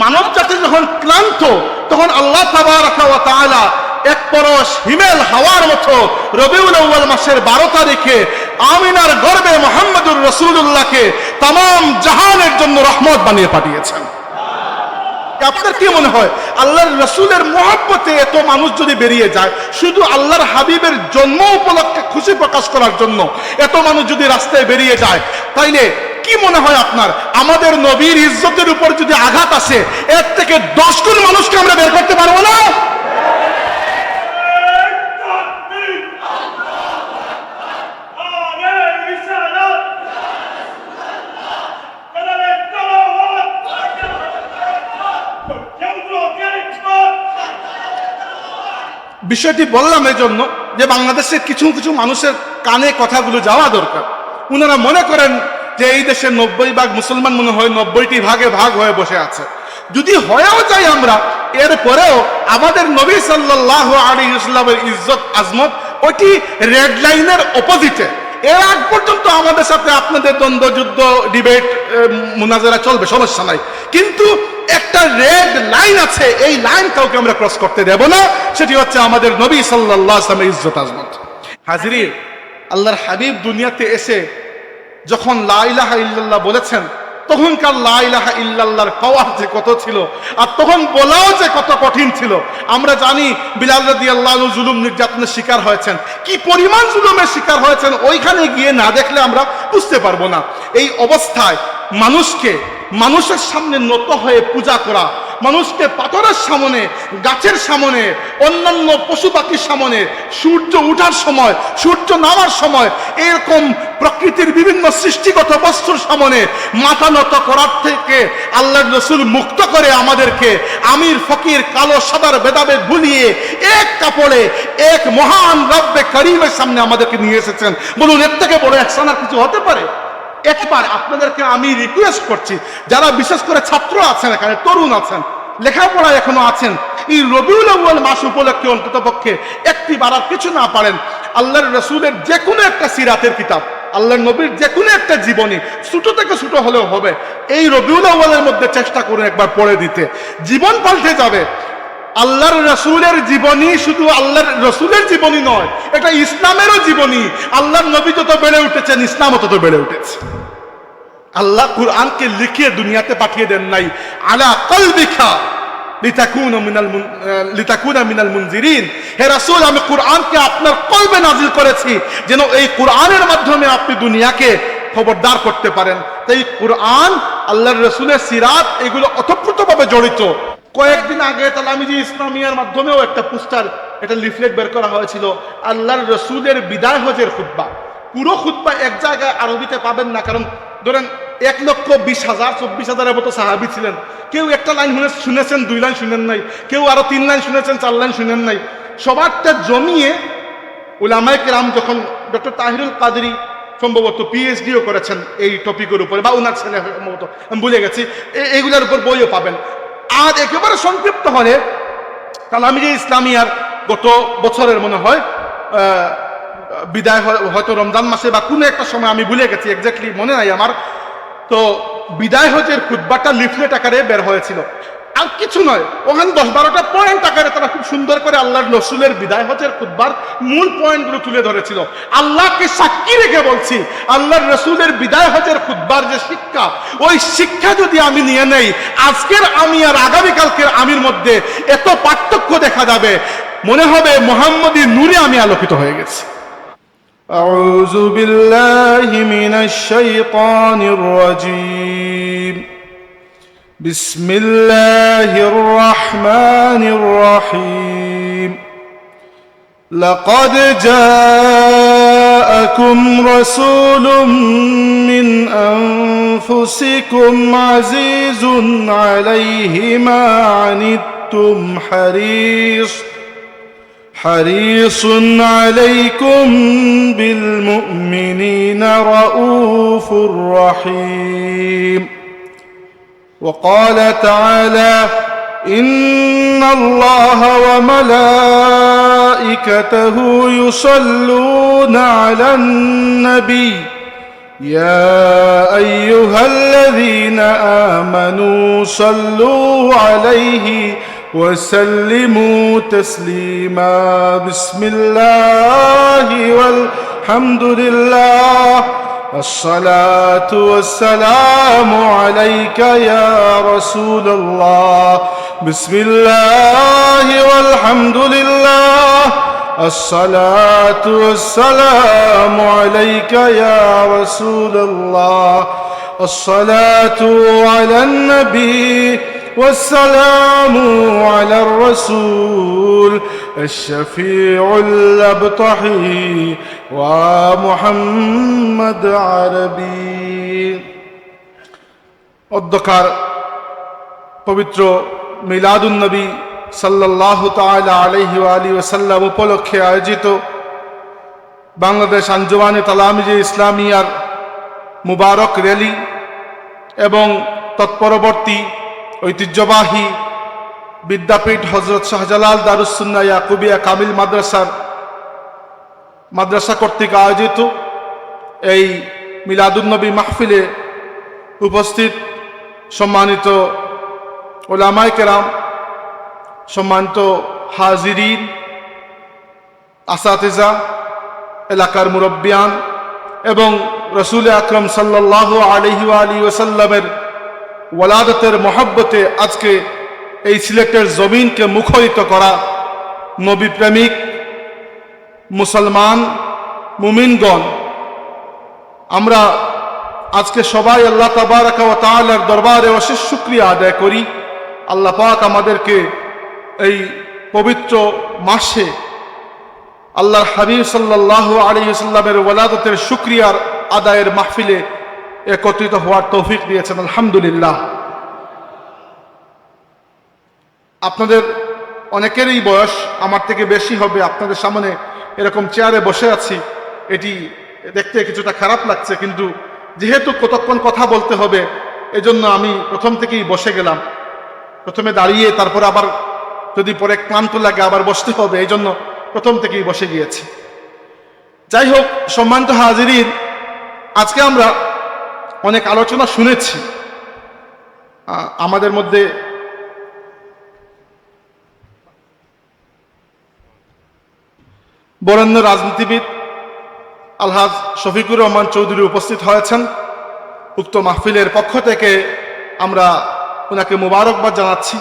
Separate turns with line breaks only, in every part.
মানব জাতি যখন ক্লান্ত, তখন আল্লাহ তাবারাকা ওয়া তাআলা এক পরশ হিমেল হাওয়ার মতো রবিউল আউয়াল মাসের 12 তারিখে আমিনার গর্ভে মুহাম্মদুর রাসূলুল্লাহকে तमाम জাহানের জন্য রহমত বানিয়ে পাঠিয়েছেন। আপনার কি মনে হয় আল্লাহর রাসূলের মহব্বতে এত মানুষ যদি বেরিয়ে যায়, শুধু আল্লাহর হাবিবের জন্ম উপলক্ষে খুশি প্রকাশ করার জন্য এত মানুষ যদি রাস্তায় বেরিয়ে যায়, তাইলে কি মনে হয় আপনার আমাদের নবীর ইজ্জতের উপর যদি আঘাত আসে, এর থেকে 10 গুণ মানুষকে আমরা বের করতে পারবো না? বিষয়টি বললাম এই জন্য যে বাংলাদেশের কিছু কিছু মানুষের কানে কথাগুলো যাওয়া দরকার। ওনারা মনে করেন যে এই দেশের 90 ভাগ মুসলমান মনে হয় 90টি ভাগে ভাগ হয়ে বসে আছে। যদি হয়েও যাই আমরা, এরপরেও আমাদের নবী সাল্লাল্লাহু আলাইহি ওয়াসাল্লামের ইজ্জত আজমত ওইটি রেড লাইনের অপোজিটে। এর আগ পর্যন্ত আমাদের সাথে আপনাদের দ্বন্দ্ব যুদ্ধ ডিবেট মুনাজারা চলবে, সমস্যা নাই, কিন্তু একটা রেড লাইন আছে, এই লাইন কাউকে আমরা ক্রস করতে দেব না। সেটি হচ্ছে আমাদের নবী সাল্লাল্লাহু আলাইহি ওয়াসাল্লামের ইজ্জত আজমত। হাজিরিন, আল্লাহর হাবিব দুনিয়াতে এসে যখন লা ইলাহা ইল্লাল্লাহ বলেছেন, তখনকার লা ইলাহা ইল্লাল্লাহর পাওয়ার যে কত ছিল, আর তখন বলাও যে কত কঠিন ছিল। আমরা জানি বিলাল রাদিয়াল্লাহু আনহু জুলুম নির্যাতনের শিকার হয়েছেন, কি পরিমাণ জুলুমের শিকার হয়েছেন, ওইখানে গিয়ে না দেখলে আমরা বুঝতে পারবো না। এই অবস্থায় মানুষের সামনে নত হয়ে পূজা করা, মানুষকে পাথরের সামনে, গাছের সামনে, অন্যান্য পশু পাখির সামনে, সূর্য উঠার সময়, সূর্য নামার সময়, এরকম প্রকৃতির বিভিন্ন সৃষ্টিগত বস্তুর সামনে মাথা নত করার থেকে আল্লাহর রাসূল মুক্ত করে আমাদেরকে আমির ফকির কালো সাদার ভেদাভেদ ভুলিয়ে এক কাপড়ে এক মহান রব্বে করিমের সামনে আমাদেরকে নিয়ে এসেছেন। বলুন, এর থেকে বড় ihsan আর কিছু হতে পারে? একবার আপনাদেরকে আমি রিকোয়েস্ট করছি, যারা বিশেষ করে ছাত্র আছেন, এখানে তরুণ আছেন, লেখাপড়া এখনো আছেন, এই রবিউল আউয়াল মাস উপলক্ষে অন্তত পক্ষে একটি বারার কিছু না পারেন, আল্লাহর রাসূলের যে কোনো একটা সিরাতের কিতাব, আল্লাহর নবীর যে কোনো একটা জীবনী, ছোট থেকে ছোট হলেও হবে, এই রবিউল আউয়ালের মধ্যে চেষ্টা করুন একবার পড়ে দিতে। জীবন পাল্টে যাবে। আল্লাহর রাসূলের জীবনী শুধু আল্লাহর রাসূলের জীবনী নয়, এটা ইসলামেরও জীবনী। আল্লাহর নবী যত বেড়ে উঠেছেন, ইসলামও তত বেড়ে উঠেছে। আল্লাহ কুরআনকে লিখে দুনিয়াতে পাঠিয়ে দেন নাই আলা কলবিকা লিতাকুনা মিনাল মুনজিরিন। হে রাসূল, আমি কুরআনকে আপনার কলবে নাজিল করেছি যেন এই কুরআনের মাধ্যমে আপনি দুনিয়াকে খবরদার করতে পারেন। তাই কুরআন, আল্লাহর রাসূলের সিরাত, এগুলো ওতপ্রোতভাবে জড়িত। কয়েকদিন আগে তালামিজি ইসলামিয়ার মাধ্যমেও একটা পোস্টার, একটা লিফলেট বের করা হয়েছিল, আল্লাহর রাসূলের বিদায় হজের খুতবা। পুরো খুতবা এক জায়গায় আরবিতে পাবেন না, কারণ ধরেন 1,20,000 24,000-এর মতো সাহাবী ছিলেন। কেউ একটা লাইন শুনেছেন, 2 লাইন শুনেন নাই, কেউ আরো 3 লাইন শুনেছেন, 4 লাইন শুনেন নাই। সবারটা জমিয়ে উলামায়ে কেরাম, যখন ডক্টর তাহিরুল কাদরি সম্ভবত পিএইচডিও করেছেন এই টপিকের উপরে, বা ওনার ছেলে সম্ভবত, আমি ভুলে গেছি, এইগুলোর উপর বইও পাবেন। আর একেবারে সংক্ষিপ্ত হলে তালামিজি ইসলামিয়ার গত বছরের মনে হয় বিদায়, হয়তো রমজান মাসে বা কোনো একটা সময়, আমি ভুলে গেছি, এক্স্যাক্টলি মনে নাই আমার, তো বিদায় হজের খুতবাটা লিফলেট আকারে বের হয়েছিল। আর কিছু নয়, ওখানে 10-12টা পয়েন্ট আকারে তারা খুব সুন্দর করে আল্লাহর রাসূলের বিদায় হজের খুতবার মূল পয়েন্টগুলো তুলে ধরেছিল। আল্লাহকে সাক্ষী রেখে বলছি, আল্লাহর রাসূলের বিদায় হজের খুতবার যে শিক্ষা, ওই শিক্ষা যদি আমি নিয়ে নেই, আজকের আমি আর আগামীকালকের আমির মধ্যে এত পার্থক্য দেখা যাবে, মনে হবে মুহাম্মদী নূরে আমি আলোকিত হয়ে গেছি।
أعوذ بالله من الشيطان الرجيم بسم الله الرحمن الرحيم لقد جاءكم رسول من أنفسكم عزيز عليه ما عنتم حريص عليكم بالمؤمنين رؤوف رحيم. وقال تعالى إن الله وملائكته يصلون على النبي يا أيها الذين آمنوا صلوا عليه وسلموا تسليما بسم الله والحمد لله الصلاة والسلام عليك يا رسول الله بسم الله والحمد لله الصلاة والسلام عليك يا رسول الله الصلاة على النبي والسلام على الرسول الشفيع الأبطحي ومحمد عربي অধ্যকার পবিত্র মিলাদুন নবী সাল্লাল্লাহু তাআলা আলাইহি ওয়া আলিহি ওয়াসাল্লাম উপলক্ষে আয়োজিত বাংলাদেশ আঞ্জুমানে তালামিজে ইসলামিয়ার মুবারক র্যালি এবং তৎপরবর্তী ঐতিহ্যবাহী বিদ্যাপীঠ হযরত শাহজালাল দারুস সুন্নাহ ইয়াকুবিয়া কামিল মাদ্রাসা কর্তৃক আয়োজিত এই মিলাদুন নবী মাহফিলে উপস্থিত সম্মানিত উলামায়ে কেরাম, সম্মানিত হাজিরিন, আসাতিজা, এলাকার মুরব্বিয়ান এবং রসুল আকরম সাল্লাল্লাহু আলাইহি ওয়া আলিহি ওয়াসাল্লামের ওয়ালাদতের মহব্বতে আজকে এই সিলেটের জমিনকে মুখরিত করা নবী প্রেমিক মুসলমান মুমিনগণ, আমরা আজকে সবাই আল্লাহ তাবারাকা ওয়া তাআলার দরবারে অশেষ শুকরিয়া আদায় করি। আল্লাহ পাক আমাদেরকে এই পবিত্র মাসে আল্লাহর হাবিব সাল্লাল্লাহু আলাইহি ওয়াসাল্লামের ওয়ালাদতের শুকরিয়ার আদায়ের মাহফিলে একত্রিত হওয়ার তৌফিক দিয়েছেন, আলহামদুলিল্লাহ। আপনাদের অনেকেরই বয়স আমার থেকে বেশি হবে, আপনাদের সামনে এরকম চেয়ারে বসে আছি, এটি দেখতে কিছুটা খারাপ লাগছে, কিন্তু যেহেতু কতক্ষণ কথা বলতে হবে এজন্য আমি প্রথম থেকেই বসে গেলাম। প্রথমে দাঁড়িয়ে তারপর আবার যদি পরে ক্লান্ত লাগে আবার বসতে হবে, এই জন্য প্রথম থেকেই বসে গিয়েছি। যাই হোক, সম্মানিত হাজিরিন, আজকে আমরা অনেক আলোচনা শুনেছি। আমাদের মধ্যে বরেণ্য রাজনীতিবিদ আলহাজ শফিকুর রহমান চৌধুরী উপস্থিত হয়েছেন। উক্ত মাহফিলের পক্ষ থেকে আমরা ওনাকে মুবারকবাদ জানাচ্ছি।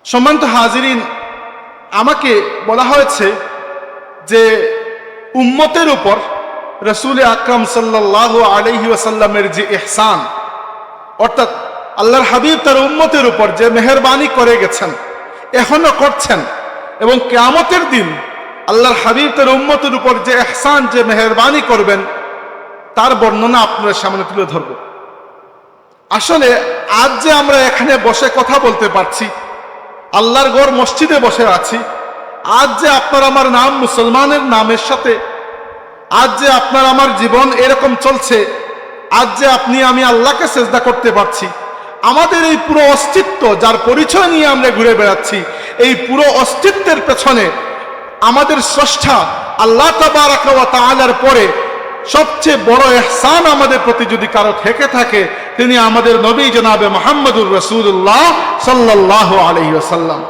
সম্মানিত হাজিরিন, আমাকে বলা হয়েছে যে উম্মতের উপর রসুল আকরাম সাল্লাল্লাহু আলাইহি ওয়াসাল্লামের যে ইহসান, অর্থাৎ আল্লাহর হাবিব তার উম্মতের উপর যে মেহেরবানি করে গেছেন, এখনো করছেন, এবং কিয়ামতের দিন আল্লাহর হাবিব তার উম্মতের উপর যে ইহসান, যে মেহেরবানি করবেন, তার বর্ণনা আপনাদের সামনে তুলে ধরব। আসলে আজ যে আমরা এখানে বসে কথা বলতে পারছি, আল্লাহর ঘর মসজিদে বসে আছি, আজ যে আপনার আমার নাম মুসলমানের নামের সাথে, আজ যে আপনার আমার জীবন এরকম চলছে, আজ যে আপনি আমি আল্লাহকে সেজদা করতে পারছি, আমাদের এই পুরো অস্তিত্ব যার পরিচয় নিয়ে আমরা ঘুরে বেড়াচ্ছি, এই পুরো অস্তিত্বের পেছনে আমাদের স্রষ্টা আল্লাহ তাবারাকা ওয়া তাআলার পরে সবচেয়ে বড় ইহসান আমাদের প্রতি যদি কারো থেকে থাকে, তিনি আমাদের নবী জনাবে মুহাম্মদুর রাসূলুল্লাহ সাল্লাল্লাহু আলাইহি ওয়াসাল্লাম।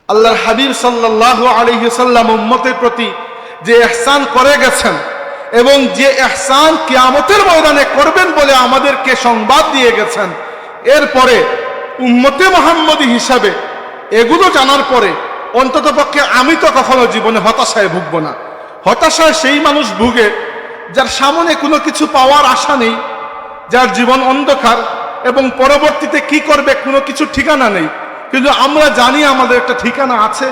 আল্লাহর হাবিব সাল্লাল্লাহু আলাইহি ওয়াসাল্লাম উম্মতের প্রতি যে ইহসান করে গেছেন এবং যে ইহসান কিয়ামতের ময়দানে করবেন বলে আমাদেরকে সংবাদ দিয়ে গেছেন, এরপরে উম্মতে মুহাম্মদী হিসাবে এগুলো জানার পরে অন্ততপক্ষে আমি তো কখনো জীবনে হতাশায় ভুগব না। হতাশায় সেই মানুষ ভুগে যার সামনে কোনো কিছু পাওয়ার আশা নেই, যার জীবন অন্ধকার এবং পরবর্তীতে কি করবে কোনো কিছু ঠিকানা নেই। কিন্তু আমরা জানি আমাদের একটা ঠিকানা আছে।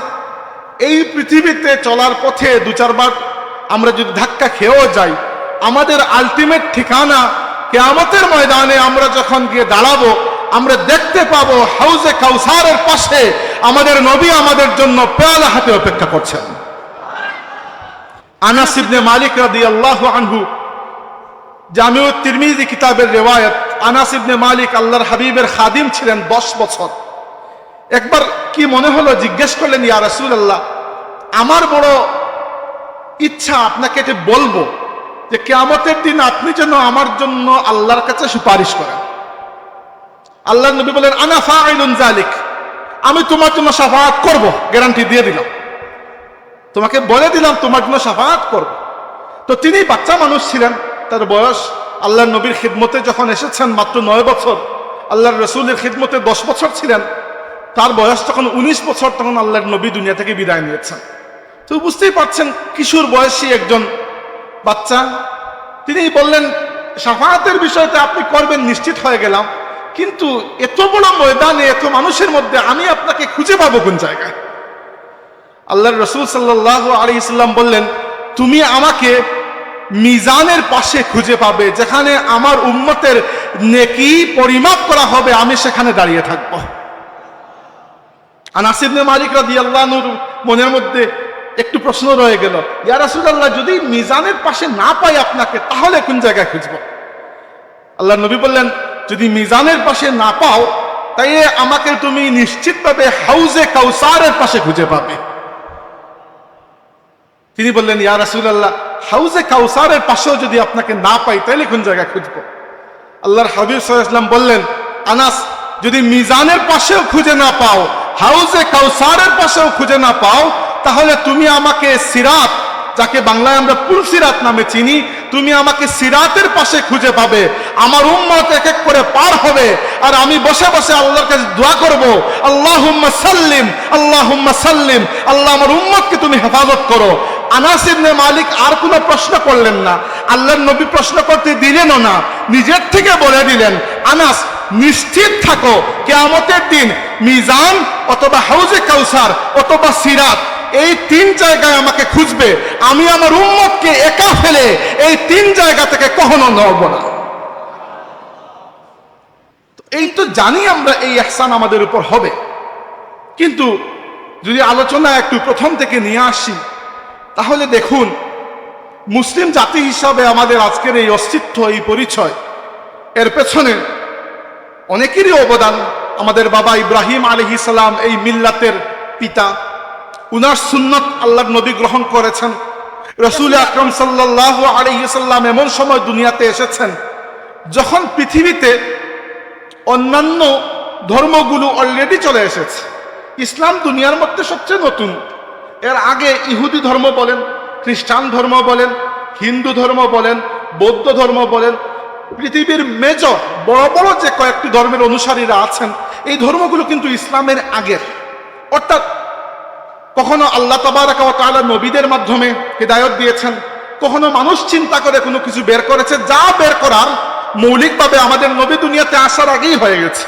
এই পৃথিবীতে চলার পথে দু চারবার আমরা যদি ধাক্কা খেয়েও যাই, আমাদের আলটিমেট ঠিকানা কিয়ামতের ময়দানে আমরা যখন গিয়ে দাঁড়াবো, আমরা দেখতে পাবো হাউজে কাউসারের পাশে আমাদের নবী আমাদের জন্য পেয়ালা হাতে অপেক্ষা করছেন। আনাস ইবনে মালিক রাদিয়াল্লাহু আনহু, জামিউত তিরমিজি কিতাবের রিওয়ায়াত, আনাস ইবনে মালিক আল্লাহর হাবিবের খাদিম ছিলেন 10 বছর। একবার কি মনে হলো, জিজ্ঞেস করলেন, ইয়া রাসূলুল্লাহ, আমার বড় ইচ্ছা আপনাকে এটা বলবো, যে কিয়ামতের দিন আপনি যেন আমার জন্য আল্লাহর কাছে সুপারিশ করেন। আল্লাহ নবী বলেন, আনা ফাইলুন যালিক, আমি তোমার জন্য শাফাআত করব, গ্যারান্টি দিয়ে দিলাম, তোমাকে বলে দিলাম তোমার জন্য শাফাআত করব। তো তিনি বাচ্চা মানুষ ছিলেন, তার বয়স আল্লাহর নবীর খিদমতে যখন এসেছেন মাত্র 9 বছর, আল্লাহর রসুলের খিদমতে 10 বছর ছিলেন, তার বয়স যখন 19 বছর, তখন আল্লাহর নবী দুনিয়া থেকে বিদায় নিয়েছেন। তো বুঝতেই পারছেন কিশোর বয়সী একজন বাচ্চা। তিনি বললেন, শাফাআতের বিষয়টা আপনি করবেন নিশ্চিত হয়ে গেলাম, কিন্তু এত বড় ময়দানে এত মানুষের মধ্যে আমি আপনাকে খুঁজে পাবো কোন জায়গায়? আল্লাহর রসুল সাল্লাল্লাহু আলাইহি সাল্লাম বললেন, তুমি আমাকে মিজানের পাশে খুঁজে পাবে, যেখানে আমার উম্মতের নেকি পরিমাপ করা হবে, আমি সেখানে দাঁড়িয়ে থাকব। আনাস ইবনে মালিক রাদিয়াল্লাহু আনহুর মনের মধ্যে একটু প্রশ্ন রয়ে গেল, ইয়া রাসূলুল্লাহ, যদি মিজানের পাশে না পাই আপনাকে, তাহলে কোন জায়গায় খুঁজব? আল্লাহর নবী বললেন, যদি মিজানের পাশে না পাও, তাই আমাকে তুমি নিশ্চিতভাবে হাউজে কাউসারের পাশে খুঁজে পাবে। তিনি বললেন, ইয়া রাসূলুল্লাহ, হাউজে কাউসারের পাশেও যদি আপনাকে না পাই, তাহলে কোন জায়গায় খুঁজব? আল্লাহর হাবিব সাল্লাল্লাহু আলাইহি ওয়াসাল্লাম বললেন, আনাস, যদি মিজানের পাশেও খুঁজে না পাও, হাউজে কাউসারের পাশেও খুঁজে না পাও, তাহলে তুমি আমাকে সিরাত, যাকে বাংলায় আমরা পুলসিরাত নামে চিনি, তুমি আমাকে সিরাতের পাশে খুঁজে পাবে। আমার উম্মত এক এক করে পার হবে, আর আমি বসে বসে আল্লাহর কাছে দোয়া করব, আল্লাহুম্মা সাল্লিম, আল্লাহুম্মা সাল্লিম, আল্লাহ আমার উম্মতকে তুমি হেফাজত করো। আনাস ইবনে মালিক আর কোনো প্রশ্ন করলেন না, আল্লাহর নবী প্রশ্ন করতে দিলেনও না, নিজের থেকে বলে দিলেন, আনাস, নিশ্চিত থাকো, কিয়ামতের দিন মিজান অথবা হাউজে কাউসার অথবা সিরাত, এই 3 জায়গায় আমাকে খুঁজবে। আমি আমার উম্মতকে একা ফেলে এই 3 জায়গা থেকে কখনো নড়ব না। এই তো জানি আমরা এই ইহসান আমাদের উপর হবে, কিন্তু যদি আলোচনা একটু প্রথম থেকে নিয়ে আসি, তাহলে দেখুন, মুসলিম জাতি হিসাবে আমাদের আজকের এই অস্তিত্ব, এই পরিচয়, এর পেছনে অনেকেরই অবদান। আমাদের বাবা ইব্রাহিম আলাইহিস সালাম এই মিল্লাতের পিতা, উনার সুন্নত আল্লাহর নবী গ্রহণ করেছেন। রাসূল আকরাম সাল্লাল্লাহু আলাইহি সাল্লাম এমন সময় দুনিয়াতে এসেছেন যখন পৃথিবীতে অন্যান্য ধর্মগুলো অলরেডি চলে এসেছে। ইসলাম দুনিয়ার মধ্যে সবচেয়ে নতুন। এর আগে ইহুদি ধর্ম বলেন, খ্রিস্টান ধর্ম বলেন, হিন্দু ধর্ম বলেন, বৌদ্ধ ধর্ম বলেন, পৃথিবীর মেজর বড় বড় যে কয়েকটি ধর্মের অনুসারীরা আছেন, এই ধর্মগুলো কিন্তু ইসলামের আগের। অর্থাৎ কখনো আল্লাহ তাবারাকা ওয়া তাআলা নবীদের মাধ্যমে হিদায়াত দিয়েছেন, কখনো মানুষ চিন্তা করে কোনো কিছু বের করেছে, যা বের করার মৌলিকভাবে আমাদের নবী দুনিয়াতে আসার আগেই হয়ে গেছে।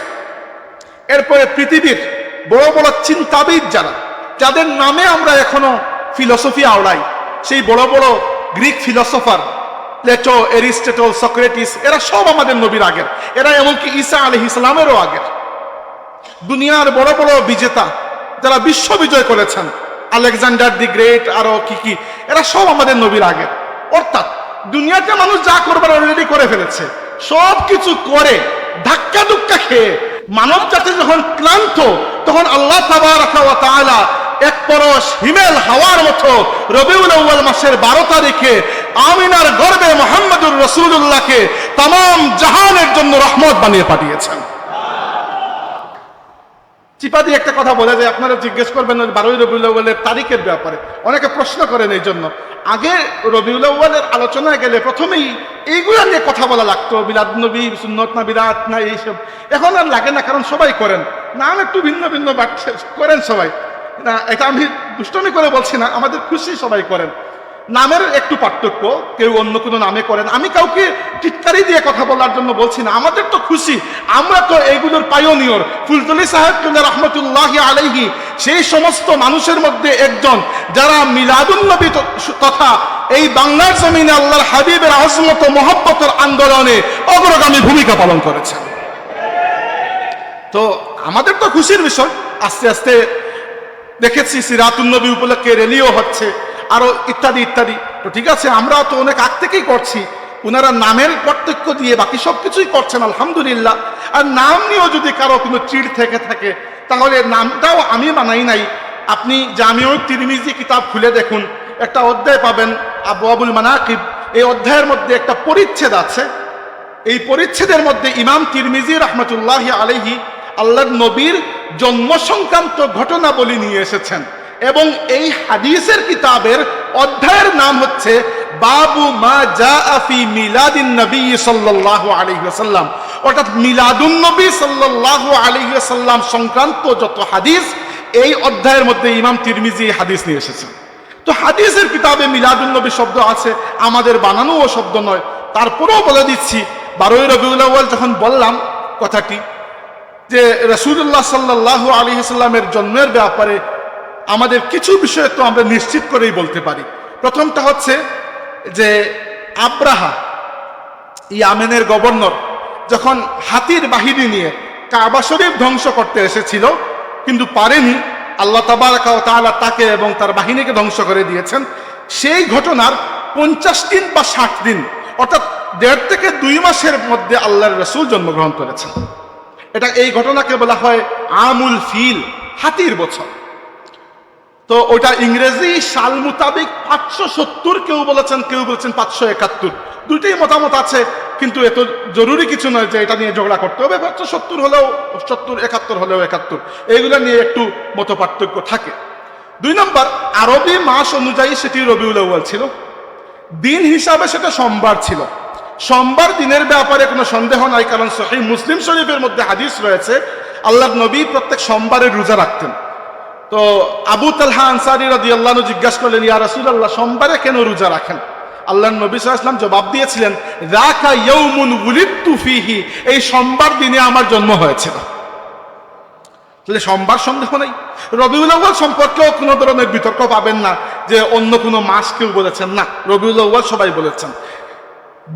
এরপরে পৃথিবীর বড় বড় চিন্তাবিদ যারা, যাদের নামে আমরা এখনো ফিলসফি আওড়াই, সেই বড় বড় Greek philosopher Plato, Aristotle, Socrates, এরা সব আমাদের নবীর আগের। এরা এমনকি ঈসা আলাইহিস সালামেরও আগের। দুনিয়ার বড় বড় বিজেতা যারা বিশ্ব বিজয় করেছেন, আলেকজান্ডার দি গ্রেট, আরো কি কি, এরা সব আমাদের নবীর আগের। অর্থাৎ দুনিয়াতে মানুষ যা করবার অলরেডি করে ফেলেছে, সব কিছু করে ধাক্কা ধুক্কা খেয়ে মানব জাতি যখন ক্লান্ত, তখন আল্লাহ তাবারাকা ওয়া তাআলা এক পরশ হিমেল হাওয়ার মতো রবিউল আউয়াল মাসের 12 তারিখে আমিনার গর্ভে মুহাম্মদুর রাসূলুল্লাহকে तमाम জাহানের জন্য রহমত বানিয়ে পাঠিয়েছেন। চিপা দিয়ে একটা কথা বলে যায়, আপনারা জিজ্ঞেস করবেন 12 রবিউল আউয়ালের তারিখের ব্যাপারে, অনেকে প্রশ্ন করেন। এই জন্য আগে রবিউল আউয়ালের আলোচনায় গেলে প্রথমেই এইগুলো নিয়ে কথা বলা লাগতো, মিলাদ নবী, সুন্নত না বিদআত না, এইসব। এখন আর লাগে না, কারণ সবাই করেন, নাম একটু ভিন্ন ভিন্ন বাড়ছে, করেন সবাই। না, এটা আমি দুষ্টমি করে বলছি না, আমাদের খুশি সবাই করেন। নামের একটু পার্থক্য, কেউ অন্য কোনো নামে করেন। আমি কাউকে টিটকারি দিয়ে কথা বলার জন্য বলছি না, আমাদের তো খুশি, আমরা তো এইগুলোর পায়োনিয়র। ফুলতলি সাহেব রহমতুল্লাহি আলাইহি সেই সমস্ত মানুষের মধ্যে একজন, যারা মিলাদুন নবী তথা এই বাংলার জমিনে আল্লাহর হাবিবের আজমত ও মহব্বতের আন্দোলনে অগ্রগামী ভূমিকা পালন করেছেন। তো আমাদের তো খুশির বিষয়। আস্তে আস্তে দেখেছি সিরাতুন নবী উপলক্ষে র্যালিও হচ্ছে, আরো ইত্যাদি ইত্যাদি। তো ঠিক আছে, আমরা তো অনেক আগ থেকেই করছি, ওনারা নামের পার্থক্য দিয়ে বাকি সব কিছুই করছেন, আলহামদুলিল্লাহ। আর নাম নিয়েও যদি কারো কোনো চিড় থেকে থাকে, তাহলে নামটাও আমি বানাই নাই। আপনি জামিউত তিরমিজি কিতাব খুলে দেখুন, একটা অধ্যায় পাবেন আবওয়াবুল মানাকিব, এই অধ্যায়ের মধ্যে একটা পরিচ্ছেদ আছে। এই পরিচ্ছেদের মধ্যে ইমাম তিরমিজি রহমতুল্লাহি আলাইহি আল্লাহর নবীর জন্ম সংক্রান্ত ঘটনাবলী নিয়ে এসেছেন, এবং এই হাদিসের কিতাবের অধ্যায়ের নাম হচ্ছে বাবু মা জাআ ফি মিলাদিন নবী সাল্লাল্লাহু আলাইহি ওয়াসাল্লাম, অর্থাৎ মিলাদুন নবী সাল্লাল্লাহু আলাইহি ওয়াসাল্লাম সংক্রান্ত যত হাদিস এই অধ্যায়ের মধ্যে ইমাম তিরমিজি এই হাদিস নিয়ে এসেছেন। তো হাদিসের কিতাবে মিলাদুন নবী শব্দ আছে, আমাদের বানানো ও শব্দ নয়। তারপরেও বলে দিচ্ছি, 12ই রবিউল আউয়াল যখন বললাম কথাটি, যে রাসূলুল্লাহ সাল্লাল্লাহু আলাইহি ওয়াসাল্লামের জন্মের ব্যাপারে আমাদের কিছু বিষয় তো আমরা নিশ্চিত করেই বলতে পারি। প্রথমটা হচ্ছে যে আব্রাহা, ইয়ামেনের গভর্নর, যখন হাতির বাহিনী নিয়ে কাবা শরীফ ধ্বংস করতে এসেছিল কিন্তু পারেনি, আল্লাহ তাবারাকা ওয়া তাআলা তাকে এবং তার বাহিনীকে ধ্বংস করে দিয়েছেন। সেই ঘটনার 50 দিন বা 60 দিন, অর্থাৎ 1.5 থেকে 2 মাসের মধ্যে আল্লাহর রাসূল জন্মগ্রহণ করেছেন। এই ঘটনাকে বলা হয় আমুল ফিল, হাতির বছর। তো ওটা ইংরেজি সাল মোতাবেক 570, কেউ বলেছেন 571, দুইটাই মতামত আছে, কিন্তু এত জরুরি কিছু নয় যে এটা নিয়ে ঝগড়া করতে হবে। 570 হলেও 70, 71 হলেও 71, এইগুলো নিয়ে একটু মত পার্থক্য থাকে। 2 নম্বর, আরবি মাস অনুযায়ী সেটি রবিউল আউয়াল ছিল, দিন হিসাবে সেটা সোমবার ছিল। সোমবার দিনের ব্যাপারে কোনো সন্দেহ নাই, কারণ সহিহ মুসলিম শরীফের মধ্যে হাদিস রয়েছে আল্লাহর নবী প্রত্যেক সোমবারে রোজা রাখতেন। তো আবু তালহা আনসারী রাদিয়াল্লাহু আনহু জিজ্ঞাসা করলেন, ইয়া রাসূলুল্লাহ, সোমবারে কেন রোজা রাখেন? আল্লাহর নবী সাল্লাল্লাহু আলাইহি ওয়াসাল্লাম জবাব দিয়েছিলেন, যাকা ইয়াউমুন উলিদতু ফীহি, এই সোমবার দিনে আমার জন্ম হয়েছিল। তাহলে সোমবার সন্দেহ নেই। রবিউল আউয়াল সম্পর্কেও কোনো ধরনের বিতর্ক পাবেন না যে অন্য কোনো মাস কেউ বলেছেন, না, রবিউল আউয়াল সবাই বলেছেন।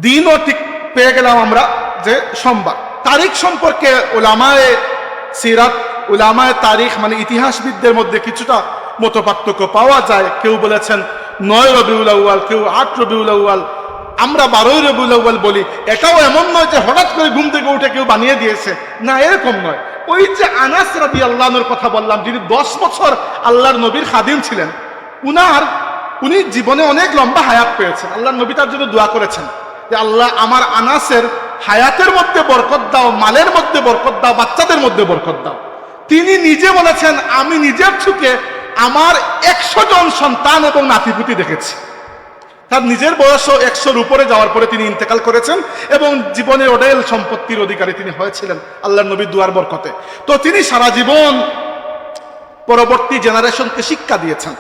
দিনও ঠিক পেয়ে গেলাম আমরা যে সোমবার। তারিখ সম্পর্কে উলামায়ে সিরাত, উলামায়ে তারিখ মানে ইতিহাসবিদদের মধ্যে কিছুটা মতপার্থক্য পাওয়া যায়। কেউ বলেছেন 9 রবিউল আউয়াল, কেউ 8 রবিউল আউয়াল, আমরা 12ই রবিউল আউয়াল বলি। এটাও এমন নয় যে হঠাৎ করে ঘুম থেকে উঠে কেউ বানিয়ে দিয়েছে, না, এরকম নয়। ওই যে আনাস রাদিয়াল্লাহু আনহুর কথা বললাম, যিনি 10 বছর আল্লাহর নবীর খাদিম ছিলেন, উনি জীবনে অনেক লম্বা হায়াত পেয়েছেন। আল্লাহর নবী তার জন্য দোয়া করেছেন যে আল্লাহ আমার আনাসের হায়াতের মধ্যে বরকত দাও, মালের মধ্যে বরকত দাও, বাচ্চাদের মধ্যে বরকত দাও। তিনি নিজে বলেছেন, আমি নিজের চোখে আমার 100 জন সন্তান এবং নাতিপুতি দেখেছি। তার নিজের বয়সও 100-র উপরে যাওয়ার পরে তিনি ইন্তেকাল করেছেন এবং জীবনে অডেল সম্পত্তির অধিকারী তিনি হয়েছিলেন আল্লাহর নবীর দুয়ার বরকতে। তো তিনি সারা জীবন পরবর্তী জেনারেশনকে শিক্ষা দিয়েছেন।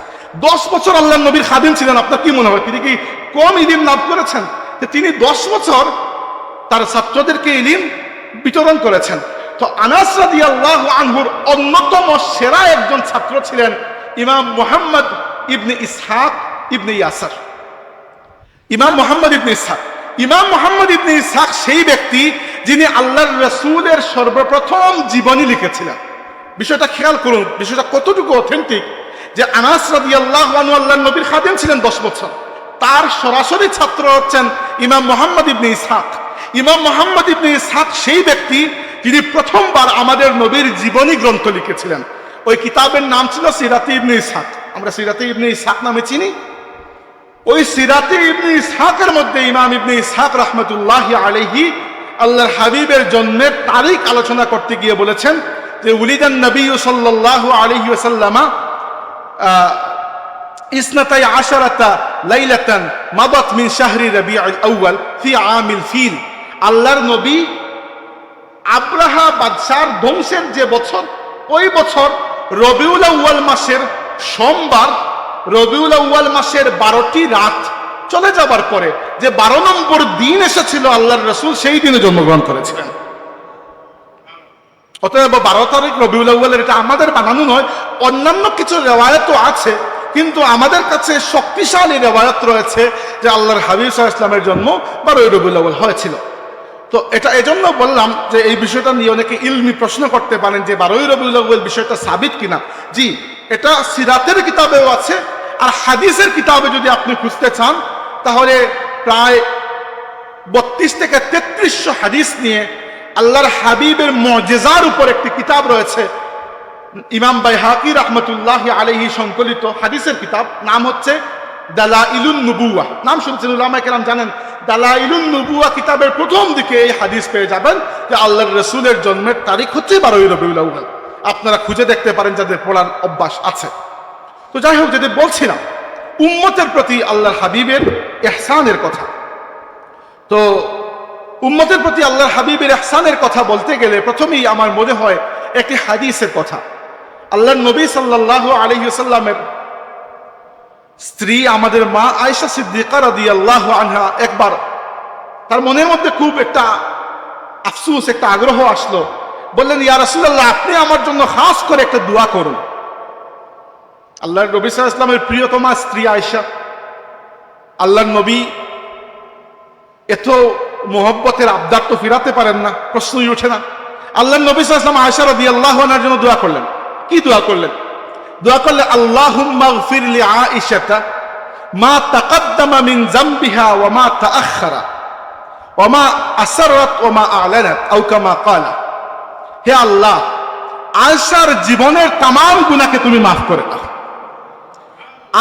10 বছর আল্লাহর নবীর খাদিম ছিলেন। আপনার কি মনে হয় তিনি কি কম ইলম লাভ করেছেন? তিনি 10 বছর তার ছাত্রদেরকে ইলম বিতরণ করেছেন। তো আনাস রাদিয়াল্লাহু আনহুর অন্যতম সেরা একজন ছাত্র ছিলেন ইমাম মুহাম্মদ ইবনে ইসহাক ইবনে ইয়াসার। ইমাম মুহাম্মদ ইবনে ইসহাক সেই ব্যক্তি যিনি আল্লাহর রাসূলের সর্বপ্রথম জীবনী লিখেছিলেন। বিষয়টা খেয়াল করুন, বিষয়টা কতটুকু অথেন্টিক, যে আনাস রাদিয়াল্লাহু আনহু আল্লাহর নবীর খাদিম ছিলেন 10 বছর, তার সরাসরি ছাত্র হচ্ছেন ইমাম মুহাম্মদ ইবনে ইসহাক। ইমাম মুহাম্মদ ইবনে ইসহাক সেই ব্যক্তি যিনি প্রথমবার আমাদের নবীর জীবনী গ্রন্থ লিখেছিলেন। ওই কিতাবের নাম ছিল সিরাতে ইবনে ইসহাক। আমরা সিরাতে ইবনে ইসহাক নামে চিনি। ওই সিরাতে ইবনে ইসহাকের মধ্যে ইমাম ইবনে ইসহাক রাহমাতুল্লাহি আলাইহি আল্লাহর হাবিবের জন্মের তারিখ আলোচনা করতে গিয়ে বলেছেন যে উলিদান নবী সাল্লাল্লাহু আলাইহি ওয়াসাল্লামা 12 লাইলাতান মাদাত মিন শাহরি রবিউল আউয়াল ফি আমিল ফিল। আল্লাহর নবী আব্রাহা বাদশার ধ্বংসের যে বছর, ওই বছর রবিউল আউয়াল মাসের সোমবার, রবিউল আউয়াল মাসের 12টি রাত চলে যাবার পরে যে 12 নম্বর দিন এসেছিল, আল্লাহর রাসূল সেই দিনে জন্মগ্রহণ করেছিলেন। অতএব 12 তারিখ রবিউল আউয়ালের, এটা আমাদের বানানো নয়, অন্যান্য কিছু রেওয়ায়াতও আছে, কিন্তু আমাদের কাছে শক্তিশালী রেওয়ায়াত রয়েছে যে আল্লাহর হাবিব সাল্লাল্লাহু আলাইহি ওয়াসাল্লামের জন্ম 12 রবিউল আউয়াল হয়েছিল। তো এটা এজন্য বললাম যে এই বিষয়টা নিয়ে অনেকে ইলমি প্রশ্ন করতে পারেন যে 12 রবিউল আউয়াল বিষয়টা সাবিত কিনা। জি, এটা সিরাতের কিতাবেও আছে, আর হাদিসের কিতাবে যদি আপনি খুঁজতে চান তাহলে প্রায় 32 থেকে 3300 হাদিস নিয়ে আল্লাহর হাবিবের মুজিজার উপর একটি কিতাব রয়েছে, ইমাম বাইহাকি রাহমাতুল্লাহি আলাইহি সংকলিত হাদিসের কিতাব, নাম হচ্ছে
দালাইলুন নুবুওয়া, নাম শুনছেন, উলামায়ে কেরাম জানেন। দালাইলুন নুবুওয়া কিতাবের প্রথম দিকে এই হাদিস পেয়ে যাবেন যে আল্লাহর রাসূলের জন্মের তারিখ হচ্ছে 12ই রবিউল আউয়াল। আপনারা খুঁজে দেখতে পারেন যাদের পড়ার অভ্যাস আছে। তো যাই হোক, যদি বলছিলাম উম্মতের প্রতি আল্লাহর হাবিবের ইহসানের কথা, তো উম্মতের প্রতি আল্লাহর হাবিবের ইহসানের কথা বলতে গেলে প্রথমেই আমার মনে হয় একটি হাদিসের কথা। আল্লাহর নবী সাল্লাল্লাহু আলাইহি ওয়াসাল্লামের স্ত্রী আমাদের মা আয়েশা সিদ্দিকা রাদিয়াল্লাহু আনহা একবার তার মনের মধ্যে খুব একটা আফসোস, একটা আগ্রহ আসলো। বললেন, ইয়া রাসূলুল্লাহ, আপনি আমার জন্য খাস করে একটা দোয়া করুন। আল্লাহর নবী সাল্লাল্লাহু আলাইহি ওয়াসাল্লামের প্রিয়তমা স্ত্রী আয়েশা, আল্লাহর নবী এত মোহব্বতের আবদার তো ফিরাতে পারেন না, প্রশ্নই ওঠে না। আল্লাহর নবী সাল্লাল্লাহু আলাইহি ওয়াসাল্লাম আয়েশা রাদিয়াল্লাহু আনহার জন্য দোয়া করলেন। কি দোয়া করলেন? দোয়া করলেন, আল্লাহুম্মা গফির লি আয়েশাতা মা তাকাদ্দামা মিন যামবিহা ওয়া মা তাআখারা ওয়া মা আসরাত ওয়া মা আ'লানাত আও কামা ক্বালা। হে আল্লাহ, আয়েশার জীবনের তামাম গুনাহকে তুমি মাফ করে দাও।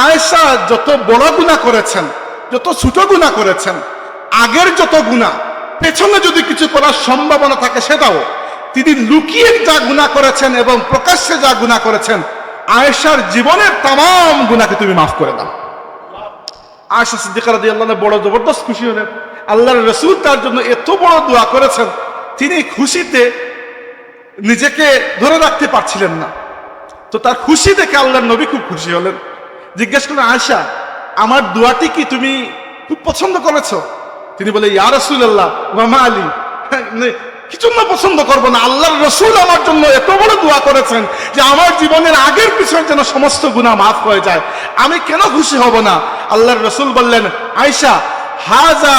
আয়েশা যত বড় গুনাহ করেছেন, যত ছোট গুনাহ করেছেন, আগের যত গুনাহ, পেছনে যদি কিছু করার সম্ভাবনা থাকে সেটাও, তিনি লুকিয়ে যা গুনাহ করেছেন এবং প্রকাশ্যে যা গুনাহ করেছেন, আয়েশার জীবনের তামাম গুনাহকে তুমি মাফ করে দাও। আয়েশা সিদ্দিকা রাদিয়াল্লাহু আনহা বড় জবরদস্ত খুশি হলেন। আল্লাহর রাসূল তার জন্য এত বড় দোয়া করেছেন, তিনি খুশিতে নিজেকে ধরে রাখতে পারছিলেন না। তো তার খুশি দেখে আল্লাহর নবী খুব খুশি হলেন। জিজ্ঞেস করলেন, আয়েশা, আমার দোয়াটি কি তুমি খুব পছন্দ করেছো? তিনি বলে, ইয়া রাসূলুল্লাহ ওয়া মা আলী, কিছু না পছন্দ করবো না, আল্লাহর রাসূল আমার জন্য এত বড় দোয়া করেছেন যে আমার জীবনের আগের পিছনের যেন সমস্ত গুনাহ মাফ হয়ে যায়, আমি কেন খুশি হব না? আল্লাহর রাসূল বললেন, আয়েশা, হাযা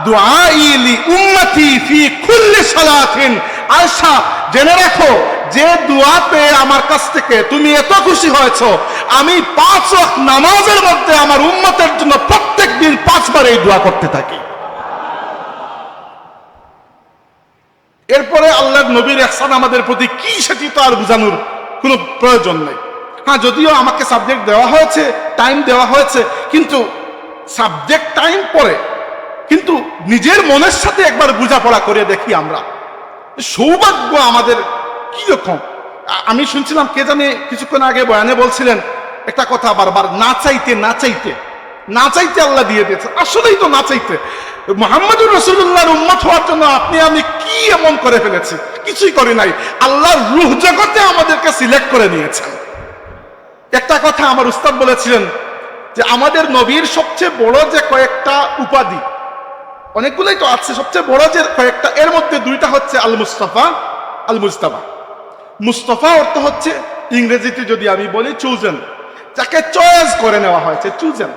দুআই লি উম্মতি ফি কুল্লি সালাতিন। আয়েশা, জেনে রাখো, যে দোয়াতে আমার কাছ থেকে তুমি এত খুশি হয়েছো, আমি 5 ওয়াক্ত নামাজের মধ্যে আমার উম্মতের জন্য প্রত্যেক দিন 5 বার এই দোয়া করতে থাকি। এরপরে আল্লাহর নবীর ইহসান আমাদের প্রতি কি, সেটি তো আর বোঝানোর কোনো প্রয়োজন নেই। হ্যাঁ, যদিও আমাকে সাবজেক্ট দেওয়া হয়েছে, টাইম দেওয়া হয়েছে, কিন্তু সাবজেক্ট টাইম পরে, কিন্তু নিজের মনের সাথে একবার বোঝাপড়া করে দেখি আমরা, সৌভাগ্য আমাদের কি রকম। আমি শুনছিলাম, কে জানে কিছুক্ষণ আগে বয়ানে বলছিলেন একটা কথা, বারবার না চাইতে না চাইতে না চাইতে আল্লাহ দিয়ে দিয়েছে। আসলেই তো না চাইতে। মুহাম্মদুর রাসূলুল্লাহর উম্মত হওয়ার জন্য আপনি আমি কি এমন করে ফেলেছি? কিছুই করি নাই। আল্লাহর রূহ জগতে আমাদেরকে সিলেক্ট করে নিয়েছেন। একটা কথা আমার উস্তাদ বলেছিলেন যে আমাদের নবীর সবচেয়ে বড় যে কয়েকটা উপাধি, অনেকগুলোই তো আছে, সবচেয়ে বড় যে কয়েকটা, এর মধ্যে 2টা হচ্ছে আল মুস্তাফা, আল মুজতাবা। মুস্তাফা অর্থ হচ্ছে ইংরেজিতে যদি আমি বলি চুজেন, যাকে চয়েস করে নেওয়া হয়েছে, চুজেন।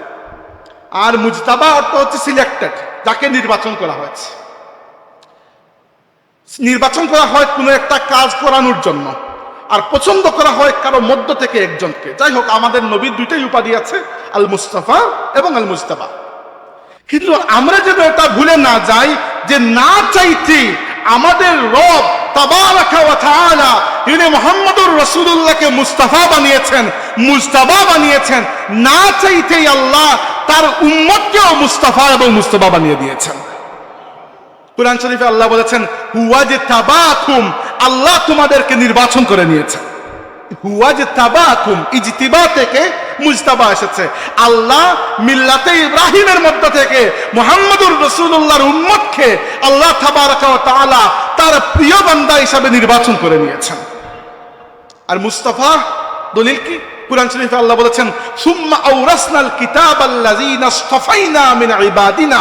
আর মুজতাবা অর্থ হচ্ছে সিলেক্টেড, যাকে নির্বাচন করা হয়েছে। নির্বাচন করা হয় কোনো একটা কাজ করানোর জন্য, আর পছন্দ করা হয় কারো মধ্য থেকে একজনকে। যাই হোক, আমাদের নবীর 2টাই উপাধি আছে, আল মুস্তাফা এবং আল মুজতাবা। কিন্তু আমরা যেন এটা ভুলে না যাই যে না চাইতে আমাদের রব তাবারাকা ওয়া তাআলা যিনি মুহাম্মদুর রাসূলুল্লাহকে মুস্তাফা বানিয়েছেন, মুজতাবা বানিয়েছেন, না চাইতেই আল্লাহ তার উম্মতকেও মুস্তাফা এবং মুজতাবা বানিয়ে দিয়েছেন। কুরআন শরীফে আল্লাহ বলেছেন, হুয়াজতাবাকুম, আল্লাহ তোমাদেরকে নির্বাচন করে নিয়েছেন। হুয়াজতাবাকুম, ইজতিবা থেকে মুজতাবা এসেছে। আল্লাহ মিল্লাতে ইব্রাহিমের মধ্য থেকে মুহাম্মদুর রাসূলুল্লাহর উম্মতকে আল্লাহ তাবারাকা ওয়া তাআলা তার প্রিয় বান্দা হিসাবে নির্বাচন করে নিয়েছেন। আর মুস্তাফা দলিল কি? কুরআন শরীফে আল্লাহ বলেছেন, সুম্মা আওরাসনাল কিতাবাল্লাযীনা ইসতাফাইনা মিন ইবাদিনা,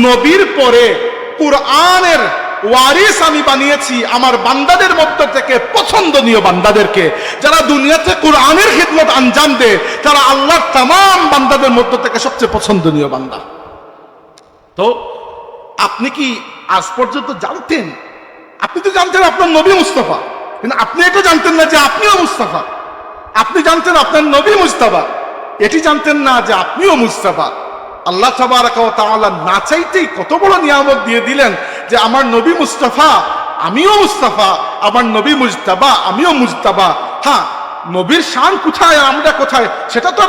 নবীর পরে কুরআনের ওয়ারিস আমি বানিয়েছি আমার বান্দাদের মধ্য থেকে পছন্দনীয় বান্দাদেরকে, যারা দুনিয়াতে কুরআনের খিদমত আঞ্জাম দেয়, তারা আল্লাহর तमाम বান্দাদের মধ্য থেকে সবচেয়ে পছন্দনীয় বান্দা। তো আপনি কি আজ পর্যন্ত জানতেন? আপনি তো জানতেন আপনার নবী মুস্তাফা, কিন্তু আপনি এটা জানতেন না যে আপনিও মুস্তাফা। আপনি জানতেন আপনার নবী মুস্তাফা, এটি জানতেন না যে আপনিও মুস্তাফা। আল্লাহ তাবারাকা ওয়া তাআলা না চাইতেই কত বড় নিয়ামত দিয়ে দিলেন যে আমার নবী মুস্তাফা, আমিও মুস্তাফা, আমার নবী মুজতাবা, আমিও মুজতাবা। হ্যাঁ, নবীর শান কোথায়, আমরা কোথায়, সেটা তো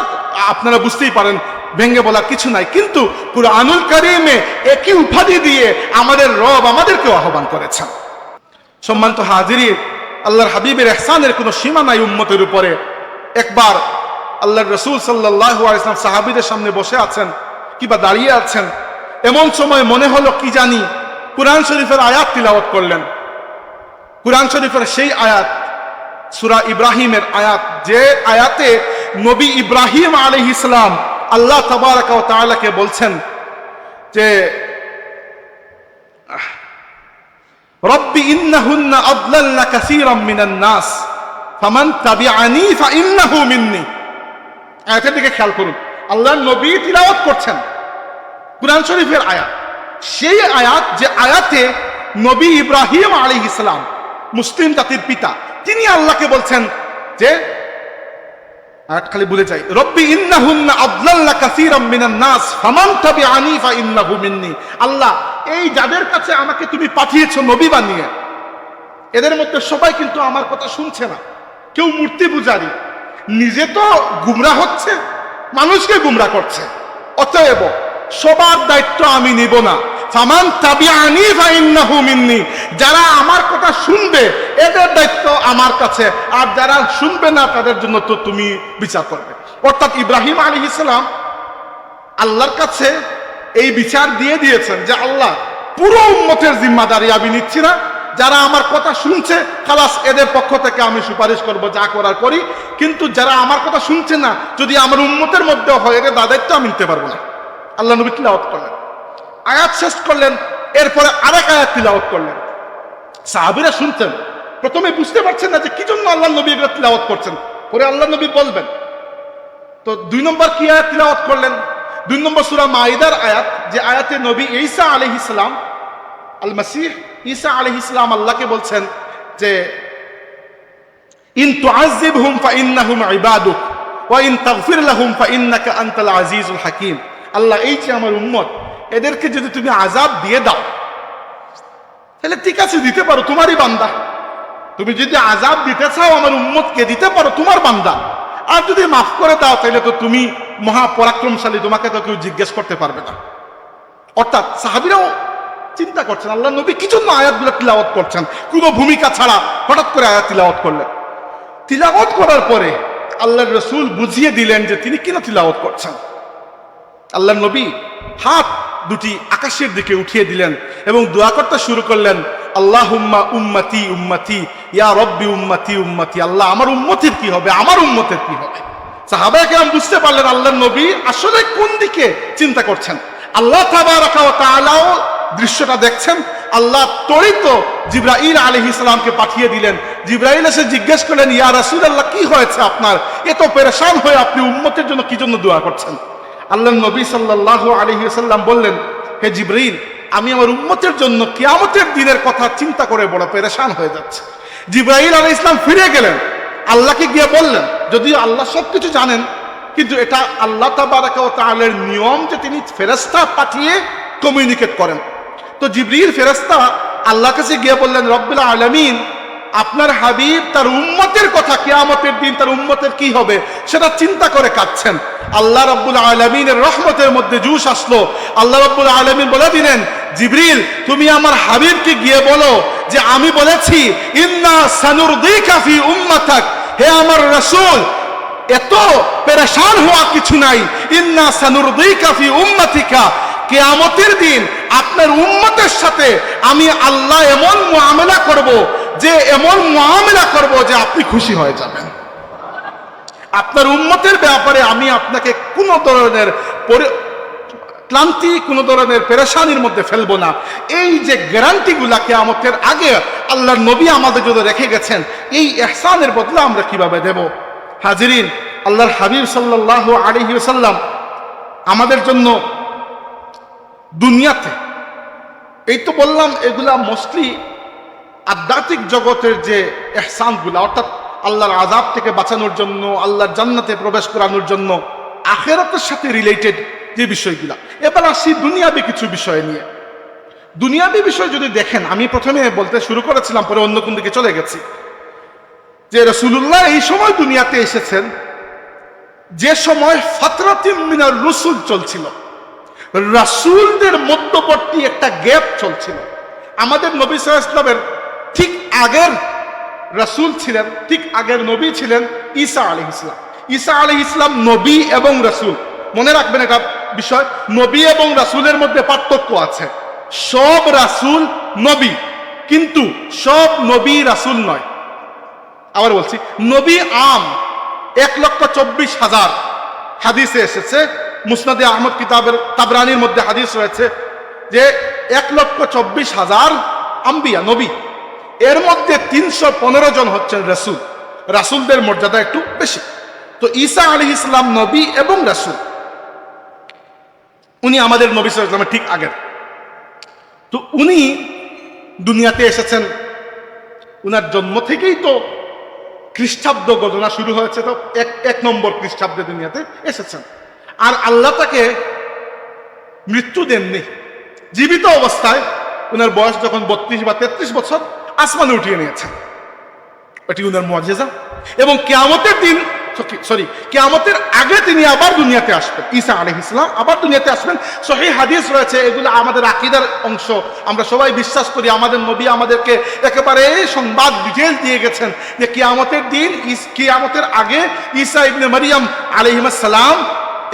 আপনারা বুঝতেই পারেন। ভেঙে বলার কিছু নাই, কিন্তু কুরআনুল কারীমে একই উপাধি দিয়ে আমাদের রব আমাদেরকেও আহ্বান করেছেন। সম্মানিত হাজিরিন, আল্লাহর হাবিবের ইহসানের কোনো সীমা নাই উম্মতের উপরে। একবার আল্লাহর রাসূল সাল্লাল্লাহু আলাইহি ওয়াসাল্লাম সাহাবীদের সামনে বসে আছেন কিংবা দাঁড়িয়ে আছেন, এমন সময় মনে হলো কি জানি কুরআন শরীফের আয়াত তিলাওয়াত করলেন। কুরআন শরীফের সেই আয়াত, সূরা ইব্রাহিমের আয়াত, যে আয়াতে নবী ইব্রাহিম আলাইহিস সালাম আল্লাহ তাবারাকা ওয়া তাআলাকে বলছেন যে রব্বি ইন্নাহুন্না আদলালনা কাসীরাম মিনান নাস ফামান তাবিআনি ফাইন্নাহু মিন্নি। আয়াতের দিকে খেয়াল করুন, আল্লাহর নবী তিলাওয়াত করছেন কুরআন শরীফের আয়াত, সেই আয়াত যে আয়াতে নবী ইব্রাহিম আলাইহিস সালাম মুসলিম জাতির পিতা, তিনি আল্লাহকে বলছেন যে আয়াত খালি ভুলে যাই, রব্বি ইন্নাহুন্না আদলালনা কাসীরাম মিনান নাস ফামান তাবিআনি ফাইন্নাহু মিন্নি। আল্লাহ, এই যাদের কাছে আমাকে তুমি পাঠিয়েছো নবী বানিয়ে, এদের মধ্যে সবাই কিন্তু আমার কথা শুনছে না। কেউ মূর্তি পূজারী, নিজে তো গুমরা হচ্ছে, মানুষকে গুমরা করছে। অতএব সবার দায়িত্ব আমি নিব না। ফামান তাবিআনি ফাইন্নাহু মিন্নি, যারা আমার কথা শুনবে এদের দায়িত্ব আমার কাছে, আর যারা শুনবে না তাদের জন্য তো তুমি বিচার করবে। অর্থাৎ ইব্রাহিম আলাইহিস সালাম আল্লাহর কাছে এই বিচার দিয়ে দিয়েছেন যে আল্লাহ, পুরো উম্মতের জিম্মাদারি আমি নিচ্ছি না, যারা আমার কথা শুনছে খালাস এদের পক্ষ থেকে আমি সুপারিশ করব, যা করার করি, কিন্তু যারা আমার কথা শুনছে না যদি আমার উম্মতের মধ্যে হয় এদের দায়িত্ব আমি নিতে পারবো না। আল্লাহ নবী তিলাওয়াত করলেন, আয়াত শেষ করলেন, এরপরে আরেক আয়াত তিলাওয়াত করলেন। সাহাবীরা শুনছেন, প্রথমে বুঝতে পারছেন না যে কি জন্য আল্লাহ নবী এগুলো তিলাওয়াত করছেন, পরে আল্লাহ নবী বলবেন। তো 2 নম্বর কি আয়াত তিলাওয়াত করলেন? 2 নম্বর সূরা মাইদার আয়াত, যে আয়াতে নবী ঈসা আলাইহিস সালাম, আল মাসিহ ঈসা আলাইহিস সালাম আল্লাহকে বলছেন যে ইন তুআযিবহুম ফাইন্নাহুম ইবাদুক ওয়া ইন তাগফির লাহুম ফাইন্নাকা আনতাল আজিজুল হাকীম। আল্লাহ, এই যে আমার উম্মত, এদেরকে যদি তুমি আযাব দিয়ে দাও তাহলে ঠিক আছে, দিতে পারো, তোমারই বান্দা। তুমি যদি আযাব দিতে চাও আমার উম্মতকে, দিতে পারো, তোমার বান্দা। আর যদি মাফ করে দাও তাহলে তো তুমি মহাপরাক্রমশালী, তোমাকে তো কেউ জিজ্ঞেস করতে পারবে না। অর্থাৎ সাহাবীরাও চিন্তা করছেন আল্লাহ নবী কি জন্য আয়াতগুলো তিলাওয়াত করছেন, কোনো ভূমিকা ছাড়া হঠাৎ করে আয়াত তিলাওয়াত করলেন। তিলাওয়াত করার পরে আল্লাহর রাসূল বুঝিয়ে দিলেন যে তিনি কেন তিলাওয়াত করছেন। আল্লাহর নবী হাত দুটি আকাশের দিকে উঠিয়ে দিলেন এবং দোয়া করতে শুরু করলেন, আল্লাহুম্মা উম্মতি উম্মতি ইয়া রব্বি উম্মতি উম্মতি। আল্লাহ, আমার উম্মতের কি হবে, আমার উম্মতের কি হবে। সাহাবায়ে কেরাম বুঝতে পারলেন আল্লাহর নবী আসলে কোন দিকে চিন্তা করছেন। আল্লাহ তাবারাকা ওয়া তাআলাও দৃশ্যটা দেখছেন। আল্লাহ তড়িৎ জিবরাইল আলাইহিস সালামকে পাঠিয়ে দিলেন। জিবরাইল এসে জিজ্ঞেস করলেন, ইয়া রাসূলুল্লাহ, কি হয়েছে আপনার, এত পেরেশান হয়ে আপনি উম্মতের জন্য কি জন্য দোয়া করছেন? আল্লাহ নবী সাল্লাল্লাহু আলাইহি ওয়াসাল্লাম বললেন, হে জিবরাইল, আমি আমার উম্মতের জন্য কিয়ামতের দিনের কথা চিন্তা করে বড় পেরেশান হয়ে যাচ্ছে। জিবরাইল আলাইহিস সালাম ফিরে গেলেন, আল্লাহকে গিয়ে বললেন, যদিও আল্লাহ সবকিছু জানেন, কিন্তু এটা আল্লাহ তাবারাকা ওয়া তাআলার নিয়ম যে তিনি ফেরেশতা পাঠিয়ে কমিউনিকেট করেন। তো জিবরিল ফেরেশতা আল্লাহর কাছে গিয়ে বললেন, রব্বুল আলামিন, আপনার হাবিব তার উম্মতের কথা, কিয়ামতের দিন তার উম্মতের কি হবে সেটা চিন্তা করে কাঁদছেন। আল্লাহ রাব্বুল আলামিনের রহমতের মধ্যে জুস আসলো। আল্লাহ রাব্বুল আলামিন বলে দিলেন, জিবরিল, তুমি আমার হাবিবকে গিয়ে বলো যে আমি বলেছি ইন্না সানুরদিকা ফি উম্মাতাক, হে আমার রাসূল, এত পেরেশান হওয়া কিছু নাই। ইন্না সানুরদিকা ফি উম্মাতিকা, কিয়ামতের দিন আপনার উম্মতের সাথে আমি আল্লাহ এমন মুআমালা করব, যে এমন মুআমালা করব যে আপনি খুশি হয়ে যাবেন। আপনার উম্মতের ব্যাপারে আমি আপনাকে কোনো ধরনের ক্লান্তি, কোনো ধরনের পেরেশানির মধ্যে ফেলবো না। এই যে গ্যারান্টিগুলা কিয়ামতের আগে আল্লাহর নবী আমাদের জন্য রেখে গেছেন, এই ইহসানের বদলা আমরা কিভাবে দেব? হাজিরিন, আল্লাহর হাবিব সাল্লাল্লাহু আলাইহি ওয়াসাল্লাম আমাদের জন্য দুনিয়াতে, এই তো বললাম এগুলা মোস্টলি আধ্যাত্মিক জগতের যে ইহসানগুলা, অর্থাৎ আল্লাহর আযাব থেকে বাঁচানোর জন্য, আল্লাহর জান্নাতে প্রবেশ করানোর জন্য, আখিরাতের সাথে রিলেটেড যে বিষয়গুলা। এবার আসি দুনিয়াবি কিছু বিষয় নিয়ে। দুনিয়াবি বিষয় যদি দেখেন, আমি প্রথমে বলতে শুরু করেছিলাম, পরে অন্য কোন দিকে চলে গেছি, যে রাসূলুল্লাহ এই সময় দুনিয়াতে এসেছেন যে সময় ফাতরাতিম মিনার রসুল চলছিল, রাসূলদের মধ্যবর্তী একটা গ্যাপ চলছিল। আমাদের নবী সাল্লাল্লাহু আলাইহি ওয়াসাল্লামের ঠিক আগের রাসূল ছিলেন, ঠিক আগের নবী ছিলেন ঈসা আলাইহিস সালাম। ঈসা আলাইহিস সালাম নবী এবং রাসূল। মনে রাখবেন এটা বিষয়, নবী এবং রাসূলের মধ্যে পার্থক্য আছে। সব রাসূল নবী, কিন্তু সব নবী রাসূল নয়। আবার বলছি, নবী আম 1,24,000 হাদিসে এসেছে। মুসনাদে আহমদ কিতাবের তাবরানির মধ্যে হাদিস রয়েছে যে 1,24,000 আম্বিয়া নবী, এর মধ্যে 315 জন হচ্ছেন রাসূল। রাসূলদের মর্যাদা একটু বেশি। তো ঈসা আলাইহিস সালাম নবী এবং রাসূল, উনি আমাদের নবী সাল্লাল্লাহু আলাইহি ওয়াসাল্লামের ঠিক আগের। তো উনি দুনিয়াতে এসেছেন, উনার জন্ম থেকেই তো খ্রিস্টাব্দ গণনা শুরু হয়েছে। তো এক নম্বর খ্রিস্টাব্দে দুনিয়াতে এসেছেন। আর আল্লাহ তাকে মৃত্যু দেননি, জীবিত অবস্থায় উনার বয়স যখন 32 বা 33 বছর আসমানে উঠিয়ে নিয়েছেন। এটি উনার মুআজিজা। এবং কিয়ামতের দিন, কিয়ামতের আগে তিনি আবার দুনিয়াতে আসবেন। ঈসা আলাইহিস সালাম আবার দুনিয়াতে আসবেন। সহিহ হাদিস রয়েছে, এগুলো আমাদের আকীদার অংশ। আমরা সবাই বিশ্বাস করি, আমাদের নবী আমাদেরকে একেবারে সংবাদ ডিটেইল দিয়ে গেছেন যে কিয়ামতের দিন, কিয়ামতের আগে ঈসা ইবনে মারিয়াম আলাইহিস সালাম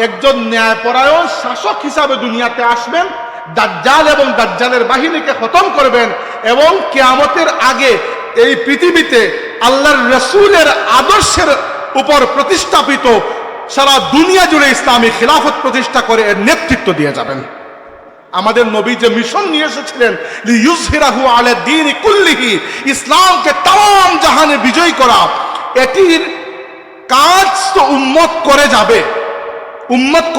একজন ন্যায়পরায়ণ শাসক হিসাবে দুনিয়াতে আসবেন, দাজ্জাল এবং দাজ্জালের বাহিনীকে খতম করবেন, এবং কিয়ামতের আগে এই পৃথিবীতে আল্লাহর রাসূলের আদর্শের উপর প্রতিষ্ঠাপিত সারা দুনিয়া জুড়ে ইসলামী খিলাফত প্রতিষ্ঠা করে এর নেতৃত্ব দিয়ে যাবেন। আমাদের নবী যে মিশন নিয়ে এসেছিলেন, লিইয়ুযহিরাহু আলা দ্বীনি কুল্লিহি, ইসলামকে তাম জাহানে বিজয় করা, এটির কাজ তো উম্মত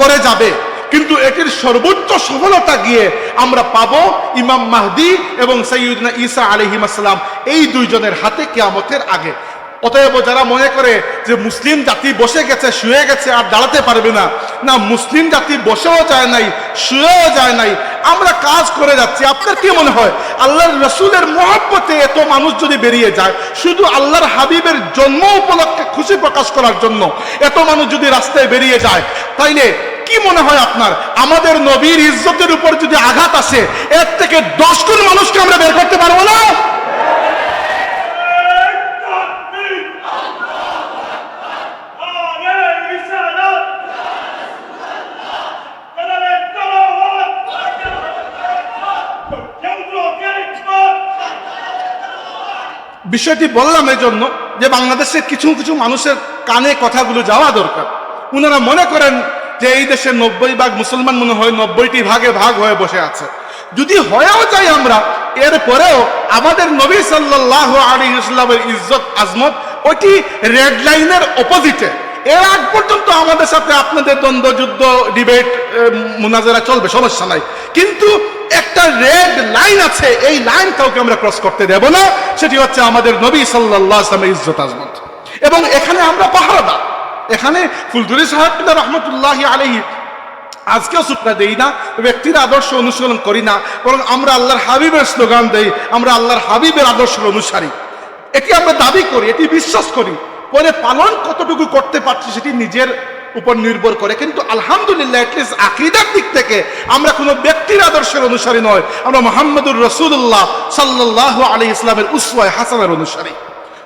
করে যাবে, কিন্তু এটির সর্বোচ্চ সফলতা গিয়ে আমরা পাবো ইমাম মাহদি এবং সাইয়্যিদনা ঈসা আলাইহিস সালাম, এই দুইজনের হাতে কিয়ামতের আগে। অতএব যারা মনে করে যে মুসলিম জাতি বসে গেছে, শুয়ে গেছে, আর দাঁড়াতে পারবে না, না, মুসলিম জাতি বসেও যায় নাই, শুয়েও যায় নাই, আমরা কাজ করে যাচ্ছি। আপনার কি মনে হয় আল্লাহর রাসূলের মহব্বতে এত মানুষ যদি বেরিয়ে যায়, শুধু আল্লাহর হাবিবের জন্ম উপলক্ষে খুশি প্রকাশ করার জন্য এত মানুষ যদি রাস্তায় বেরিয়ে যায়, তাইলে কি মনে হয় আপনার আমাদের নবীর ইজ্জতের উপর যদি আঘাত আসে, এর থেকে 10 গুণ মানুষকে আমরা বের করতে পারবো না? বিষয়টি বললাম এই জন্য যে বাংলাদেশের কিছু কিছু মানুষের কানে কথাগুলো যাওয়া দরকার। উনারা মনে করেন যে এই দেশের 90 ভাগ মুসলমান মনে হয় 90টি ভাগে ভাগ হয়ে বসে আছে। যদি হয়েও যাই আমরা, এরপরেও আমাদের নবী সাল্লাল্লাহু আলাইহি ওয়াসাল্লামের ইজ্জত আজমত ওইটি রেড লাইনের অপোজিটে। এর আগ পর্যন্ত আমাদের সাথে আপনাদের দ্বন্দ্ব, যুদ্ধ, ডিবেট, মুনাজারা চলবে, সমস্যা নাই, কিন্তু একটা রেড লাইন আছে, এই লাইন কাউকে আমরা ক্রস করতে দেব না। সেটি হচ্ছে আমাদের নবী সাল্লাল্লাহু আলাইহি ওয়াসাল্লামের ইজ্জত আজমত। এবং এখানে আমরা পাহারাদার। এখানে ফুলতুরি সাহেব রহমতুল্লাহি আলাইহি আজকেও সূত্রা দেই না, ব্যক্তির আদর্শ অনুসরণ করি না, বরং আমরা আল্লাহর হাবিবের স্লোগান দেই, আমরা আল্লাহর হাবিবের আদর্শের অনুসারী। এটি আমরা দাবি করি, এটি বিশ্বাস করি। পরে পালন কতটুকু করতে পারছি সেটি নিজের উপর নির্ভর করে। কিন্তু আলহামদুলিল্লাহ এটলিস্ট আকীদার দিক থেকে আমরা কোনো ব্যক্তির আদর্শের অনুসারী নয়, আমরা মুহাম্মদুর রাসূলুল্লাহ সাল্লাল্লাহু আলাইহি ইসলামের উসওয়ায়ে হাসানার অনুসারী।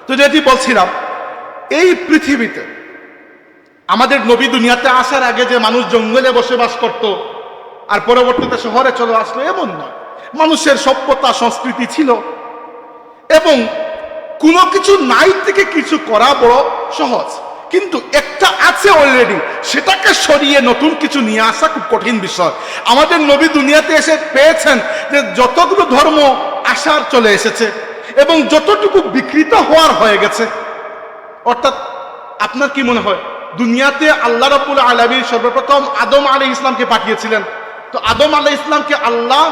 তো যেটি বলছিলাম, এই পৃথিবীতে আমাদের নবী দুনিয়াতে আসার আগে যে মানুষ জঙ্গলে বসবাস করত আর পরবর্তীতে শহরে চলে আসলো, এমন নয়। মানুষের সভ্যতা সংস্কৃতি ছিল, এবং কোনো কিছু নাই থেকে কিছু করা বড় সহজ। কিন্তু একটা আছে অলরেডি, সেটাকে সরিয়ে নতুন কিছু নিয়ে আসা খুব কঠিন বিষয়। আমাদের নবী দুনিয়াতে এসে পেয়েছেন যে যতগুলো ধর্ম আসার চলে এসেছে এবং যতটুকু বিকৃত হওয়ার হয়ে গেছে। অর্থাৎ আপনার কি মনে হয় দুনিয়াতে আল্লাহ রাব্বুল আলামিন সর্বপ্রথম আদম আলাইহিস সালামকে পাঠিয়েছিলেন? তো আদম আলাইহিস সালামকে আল্লাহ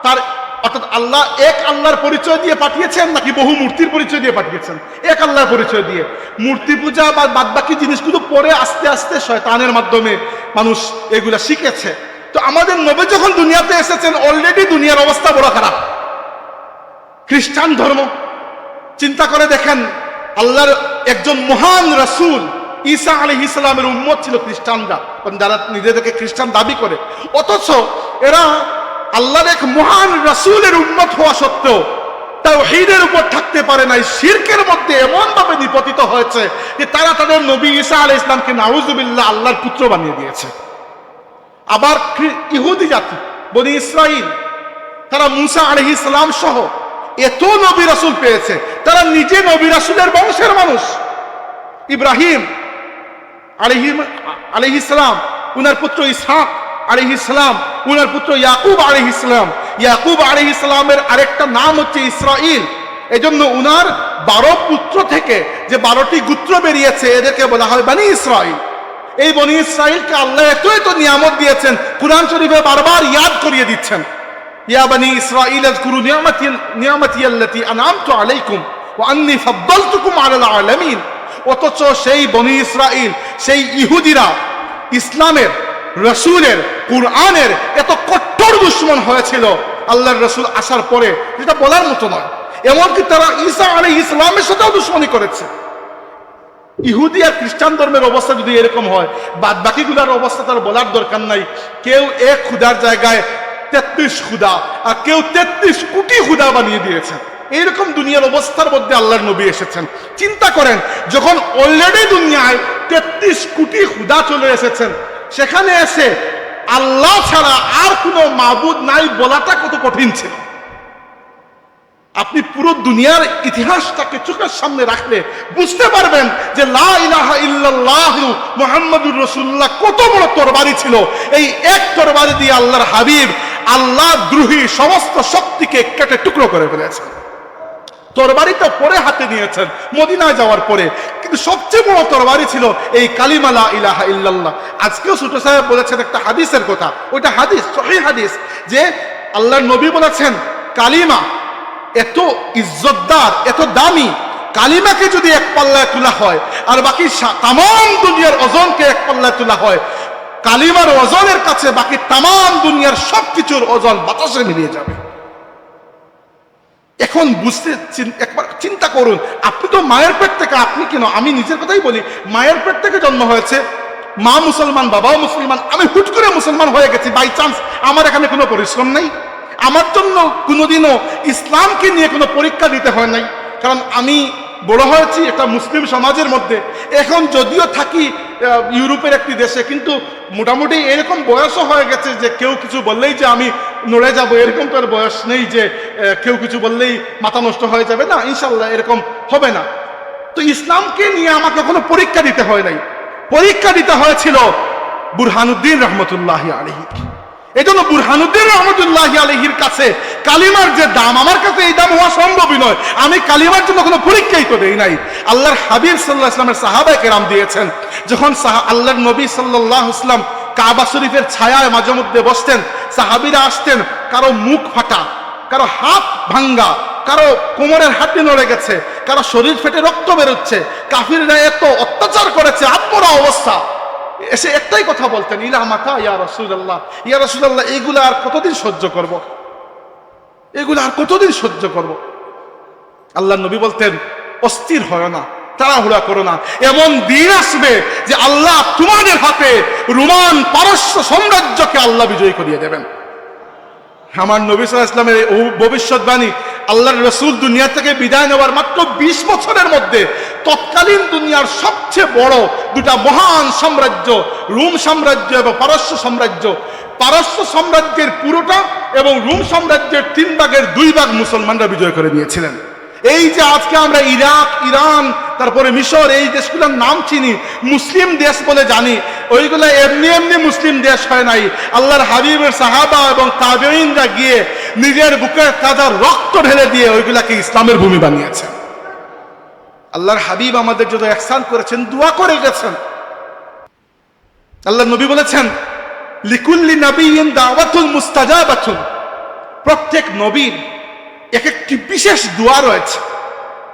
তার অর্থাৎ আল্লাহ এক আল্লাহর পরিচয় দিয়ে পাঠিয়েছেন নাকি বহু মূর্তির পরিচয় দিয়ে পাঠিয়েছেন? এক আল্লাহর পরিচয় দিয়ে। মূর্তি পূজা বা বাদবাকি জিনিসগুলো পরে আস্তে আস্তে শয়তানের মাধ্যমে মানুষ এগুলা শিখেছে। তো আমাদের নবী যখন দুনিয়াতে এসেছেন, অলরেডি দুনিয়ার অবস্থা বড় খারাপ। খ্রিস্টান ধর্ম চিন্তা করে দেখেন, আল্লাহর একজন মহান রাসূল
ঈসা আলাইহিস সালামের উম্মত ছিল খ্রিস্টানরা, যারা নিজেদেরকে খ্রিস্টান দাবি করে, অথচ এরা আল্লাহর এক মহান রাসূলের উম্মত হওয়া সত্ত্বেও তাওহীদের উপর থাকতে পারে নাই, শিরকের মধ্যে এমন ভাবে নিপতিত হয়েছে যে তারা তাদের নবী ঈসা আলাইহিস সালামকে নাউযুবিল্লাহ আল্লাহর পুত্র বানিয়ে দিয়েছে। আবার ইহুদি জাতি বনি ইসরাইল, তারা মুসা আলাইহিস সালাম সহ এত নবী রাসূল পেয়েছে, তারা নিজে নবী রাসূলের বংশের মানুষ। ইব্রাহিম আলাইহিস সালাম, উনার পুত্র ইসহাক আলাইহিস সালাম, উনার পুত্র ইয়াকুব আলাইহিস সালাম। ইয়াকুব আলাইহিস সালামের আরেকটা নাম হচ্ছে ইসরাইল। এজন্য উনার 12 পুত্র থেকে যে 12টি গোত্র বেরিয়েছে এদেরকে বলা হয় বনি ইসরাইল। এই বনি ইসরাইলকে আল্লাহ এত এত নিয়ামত দিয়েছেন, কুরআন শরীফে বারবার ইয়াদ করিয়ে দিচ্ছেন, ইয়া বনি ইসরাইল আযকুরু নিয়ামতি আল্লাতী আনআমতু আলাইকুম ওয়া আন্নী ফাদ্দালতুকুম আলাল আলামিন। অথচ সেই বনি ইসরাইল, সেই ইহুদিরা ইসলামের, রাসূলের, কুরআনের এত কট্টর দুশমন হয়েছিল আল্লাহর রাসূল আসার পরে, যেটা বলার মতো নয়। এমনকি তারা ঈসা আলাইহিস সালামের সাথেও দুশমনি করেছে। ইহুদি আর খ্রিস্টান ধর্মের অবস্থা যদি এরকম হয়, বাদ বাকিগুলোর অবস্থা তার বলার দরকার নাই। কেউ এক খুদার জায়গায় 33 খুদা, আর কেউ 33 কোটি খুদা বানিয়ে দিয়েছেন। এইরকম দুনিয়ার অবস্থার মধ্যে আল্লাহর নবী এসেছেন। চিন্তা করেন, যখন অলরেডি দুনিয়ায় 33 কোটি খুদা চলে এসেছেন, সেখানে এসে আল্লাহ ছাড়া আর কোনো মাবুদ নাই বলাটা কত কঠিন ছিল। আপনি পুরো দুনিয়ার ইতিহাসটাকে চোখের সামনে রাখলে বুঝতে পারবেন যে লা ইলাহা ইল্লাল্লাহ মুহাম্মাদুর রাসূলুল্লাহ কত বড় তরবারি ছিল। এই এক তরবারি দিয়ে আল্লাহর হাবিব আল্লাহ দ্রোহী সমস্ত শক্তিকে কেটে টুকরো করে ফেলেছেন। তরবারিটা পরে হাতে নিয়েছেন মদিনায় যাওয়ার পরে, কিন্তু সবচেয়ে বড় তরবারি ছিল এই কালিমা লা ইলাহা ইল্লাল্লাহ। আজকেও ছোট সাহেব বলেছেন একটা হাদিসের কথা, ওইটা হাদিস, সহিহ হাদিস, যে আল্লাহর নবী বলেছেন কালিমা এত ইজ্জতদার, এত দামি, কালিমাকে যদি এক পাল্লায় তোলা হয় আর বাকি তাম দুনিয়ার ওজনকে এক পাল্লায় তোলা হয়, কালিমার ওজনের কাছে বাকি তাম দুনিয়ার সবকিছুর ওজন বাতাসে মিলিয়ে যাবে। এখন বুঝতে একবার চিন্তা করুন, আপনি তো মায়ের পেট থেকে, আপনি কেন, আমি নিজের কথাই বলি, মায়ের পেট থেকে জন্ম হয়েছে, মা মুসলমান, বাবাও মুসলমান, আমি হুট করে মুসলমান হয়ে গেছি বাই চান্স, আমার এখানে কোনো পরিশ্রম নেই, আমার জন্য কোনোদিনও ইসলামকে নিয়ে কোনো পরীক্ষা দিতে হয় নাই, কারণ আমি বড় হয়েছি একটা মুসলিম সমাজের মধ্যে। এখন যদিও থাকি ইউরোপের একটি দেশে, কিন্তু মোটামুটি এরকম বয়সও হয়ে গেছে যে কেউ কিছু বললেই যে আমি নড়ে যাব, এরকম তো আর বয়স নেই যে কেউ কিছু বললেই মাথা নষ্ট হয়ে যাবে, না, ইনশাল্লাহ এরকম হবে না। তো ইসলামকে নিয়ে আমাকে কোনো পরীক্ষা দিতে হয় নাই, পরীক্ষা দিতে হয়েছিল বুরহানুদ্দিন রহমতুল্লাহি আলাইহি। এই জন্য বুরহানুদ্দিন রহমতুল্লাহি আলাইহির কাছে কালিমার যে দাম, আমার কাছে এই দাম হওয়া সম্ভবই নয়, আমি কালিমার জন্য কোনো পরীক্ষাই তো দেই নাই। আল্লাহর হাবিব সাল্লাল্লাহু আলাইহি ওয়াসাল্লামের সাহাবায়ে কেরাম দিয়েছেন। যখন আল্লাহর নবী সাল্লাল্লাহু আলাইহি ওয়াসাল্লাম কাবা শরীফের ছায়ায় মাঝে মধ্যে বসতেন, সাহাবীরা আসতেন, কারো মুখ ফাটা, কারো হাত ভাঙ্গা, কারো কোমরের হাড্ডি নড়ে গেছে, কারো শরীর ফেটে রক্ত বেরোচ্ছে, কাফিররা এত অত্যাচার করেছে, আত্মরা অবস্থা, এসে একটাই কথা বলতেন, ইলা মাতা ইয়া রাসূলুল্লাহ, ইয়া রাসূলুল্লাহ, এইগুলা আর কতদিন সহ্য করব, এগুলো আর কতদিন সহ্য করব। আল্লাহ নবী বলতেন, অস্থির হয় না, তাড়াহুড়া করো না, এমন দিন আসবে যে আল্লাহ তোমাদের হাতে রোমান পারস্য সাম্রাজ্যকে আল্লাহ বিজয়ী করিয়ে দেবেন। আমার নবী সাল্লাল্লাহু আলাইহি ওয়াসাল্লামের ভবিষ্যৎবাণী, আল্লাহর রাসূল দুনিয়া থেকে বিদায় নেওয়ার মাত্র 20 বছরের মধ্যে তৎকালীন দুনিয়ার সবচেয়ে বড় দুটা মহান সাম্রাজ্য, রোম সাম্রাজ্য এবং পারস্য সাম্রাজ্য, পারস্য সাম্রাজ্যের পুরোটা এবং রোম সাম্রাজ্যের 3 ভাগের 2 ভাগ মুসলমানরা বিজয় করে নিয়েছিলেন। এই যে আজকে আমরা ইরাক, ইরান, তারপরে মিশর, এই দেশগুলোর নাম চিনি, মুসলিম দেশ বলে জানি, ওইগুলো এমনি এমনি মুসলিম দেশ হয় নাই। আল্লাহর হাবিবের সাহাবা এবং তাবেঈনরা গিয়ে নিজের বুকের তাজা রক্ত ঢেলে দিয়ে ওইগুলাকে ইসলামের ভূমি বানিয়েছে। আল্লাহর হাবিব আমাদের যত ইহসান করেছেন, দোয়া করে গেছেন। আল্লাহর নবী বলেছেন, লিকুল্লি নাবিয়্যিন দাওয়াতুল মুস্তাজাবাতুন, প্রত্যেক নবীর এক একটি বিশেষ দোয়া রয়েছে।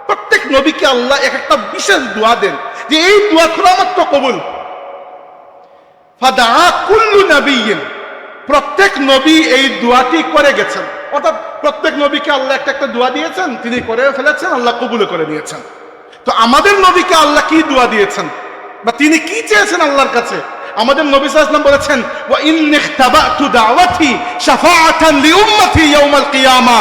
প্রত্যেক নবীকে আল্লাহ এক একটা বিশেষ দোয়া দেন, যে এই দোয়া মাত্র কবুল। ফাদা কুল্লু নাবিয়্যিন, প্রত্যেক নবী এই দোয়াটি করে গেছেন, অর্থাৎ প্রত্যেক নবীকে আল্লাহ একটা একটা দোয়া দিয়েছেন, তিনি করে ফেলেছেন, আল্লাহ কবুল করে নিয়েছেন। তো আমাদের নবীকে আল্লাহ কি দোয়া দিয়েছেন?
বা তিনি কি চেয়েছেন আল্লাহর কাছে। আমাদের নবী সাল্লাল্লাহু আলাইহি ওয়াসাল্লাম বলেছেন, ওয়া ইন্নী ইখতাবাতু দাওয়াতি শাফাআতান লিউম্মতি ইয়াউমাল কিয়ামা,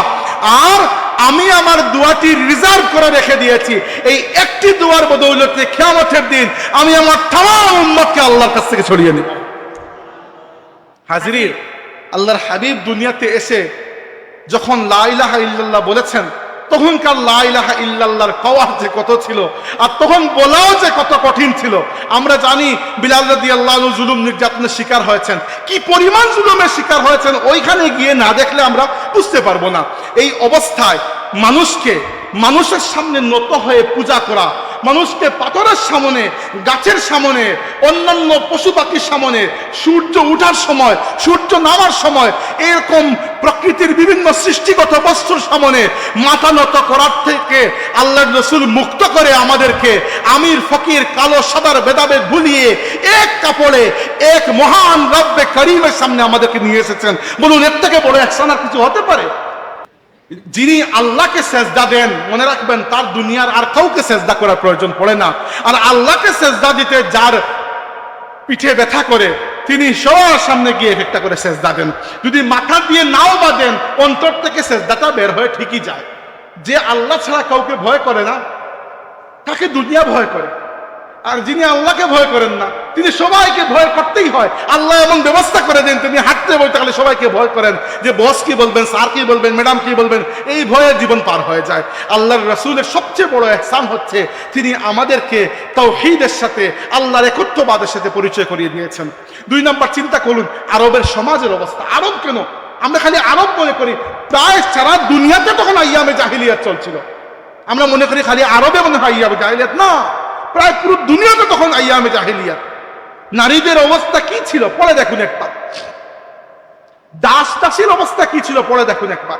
আর আমি আমার দোয়াটি রিজার্ভ করে রেখে দিয়েছি, এই একটি দোয়ার বদৌলতে কিয়ামতের দিন আমি আমার তামাম উম্মতকে আল্লাহর কাছ থেকে ছড়িয়ে নেব। হাজিরিন, আল্লাহর হাবিব দুনিয়াতে এসে যখন লা ইলাহা ইল্লাল্লাহ বলেছেন, তখনকার লা ইলাহা ইল্লাল্লাহর পাওয়ার যে কত ছিল, আর তখন বলাও যে কত কঠিন ছিল। আমরা জানি বিলাল রাদিয়াল্লাহু আনহু জুলুম নির্যাতনের শিকার হয়েছেন, কি পরিমাণ জুলুমের শিকার হয়েছেন ওইখানে গিয়ে না দেখলে আমরা বুঝতে পারবো না। এই অবস্থায় মানুষের সামনে নত হয়ে পূজা করা, মানুষকে পাথরের সামনে, গাছের সামনে, অন্যান্য পশু পাখির সামনে, সূর্য উঠার সময়, সূর্য নামার সময়, এরকম প্রকৃতির বিভিন্ন সৃষ্টিগত বস্তুর সামনে মাথা নত করার থেকে আল্লাহর রাসূল মুক্ত করে আমাদেরকে আমির ফকির কালো সাদার ভেদাভেদ ভুলিয়ে এক কাপড়ে এক মহান রব্বে করিমের সামনে আমাদেরকে নিয়ে এসেছেন। বলুন, এর থেকে বড় ihsan আর কিছু হতে পারে? যিনি আল্লাহকে সেজদা দেন, মনে রাখবেন তার দুনিয়ার আর কাউকে সেজদা করার প্রয়োজন পড়ে না। আর আল্লাহকে সেজদা দিতে যার পিঠে ব্যথা করে, তিনি সবার সামনে গিয়ে একটা করে সেজদা দেন। যদি মাথা দিয়ে নাও বাঁধেন, অন্তর থেকে সেজদাটা বের হয়ে ঠিকই যায়। যে আল্লাহ ছাড়া কাউকে ভয় করে না, তাকে দুনিয়া ভয় করে। আর যিনি আল্লাহকে ভয় করেন না, তিনি সবাইকে ভয় করতেই হয়। আল্লাহ এমন ব্যবস্থা করে দেন, তিনি হাঁটতে বলতে গেলে সবাইকে ভয় করেন, যে বস কি বলবেন, স্যার কি বলবেন, ম্যাডাম কি বলবেন, এই ভয়ে জীবন পার হয়ে যায়। আল্লাহর রাসূলের সবচেয়ে বড় ihsan হচ্ছে তিনি আমাদেরকে তাওহীদের সাথে, আল্লাহর একত্ববাদের সাথে পরিচয় করিয়ে দিয়েছেন। 2 নম্বর, চিন্তা করুন আরবের সমাজের অবস্থা। আরব কেন, আমরা খালি আরব মনে করি, প্রায় সারা দুনিয়াতে তখন আইয়ামে জাহিলিয়াত চলছিল। আমরা মনে করি খালি আরবে মনে হয় আইয়ামে জাহিলিয়াত, না, প্রায় পুরো দুনিয়াতে তখন আইয়ামে জাহিলিয়াত। নারীদের অবস্থা কি ছিল পড়ে দেখুন একবার, দাসীর অবস্থা কি ছিল পড়ে দেখুন একবার।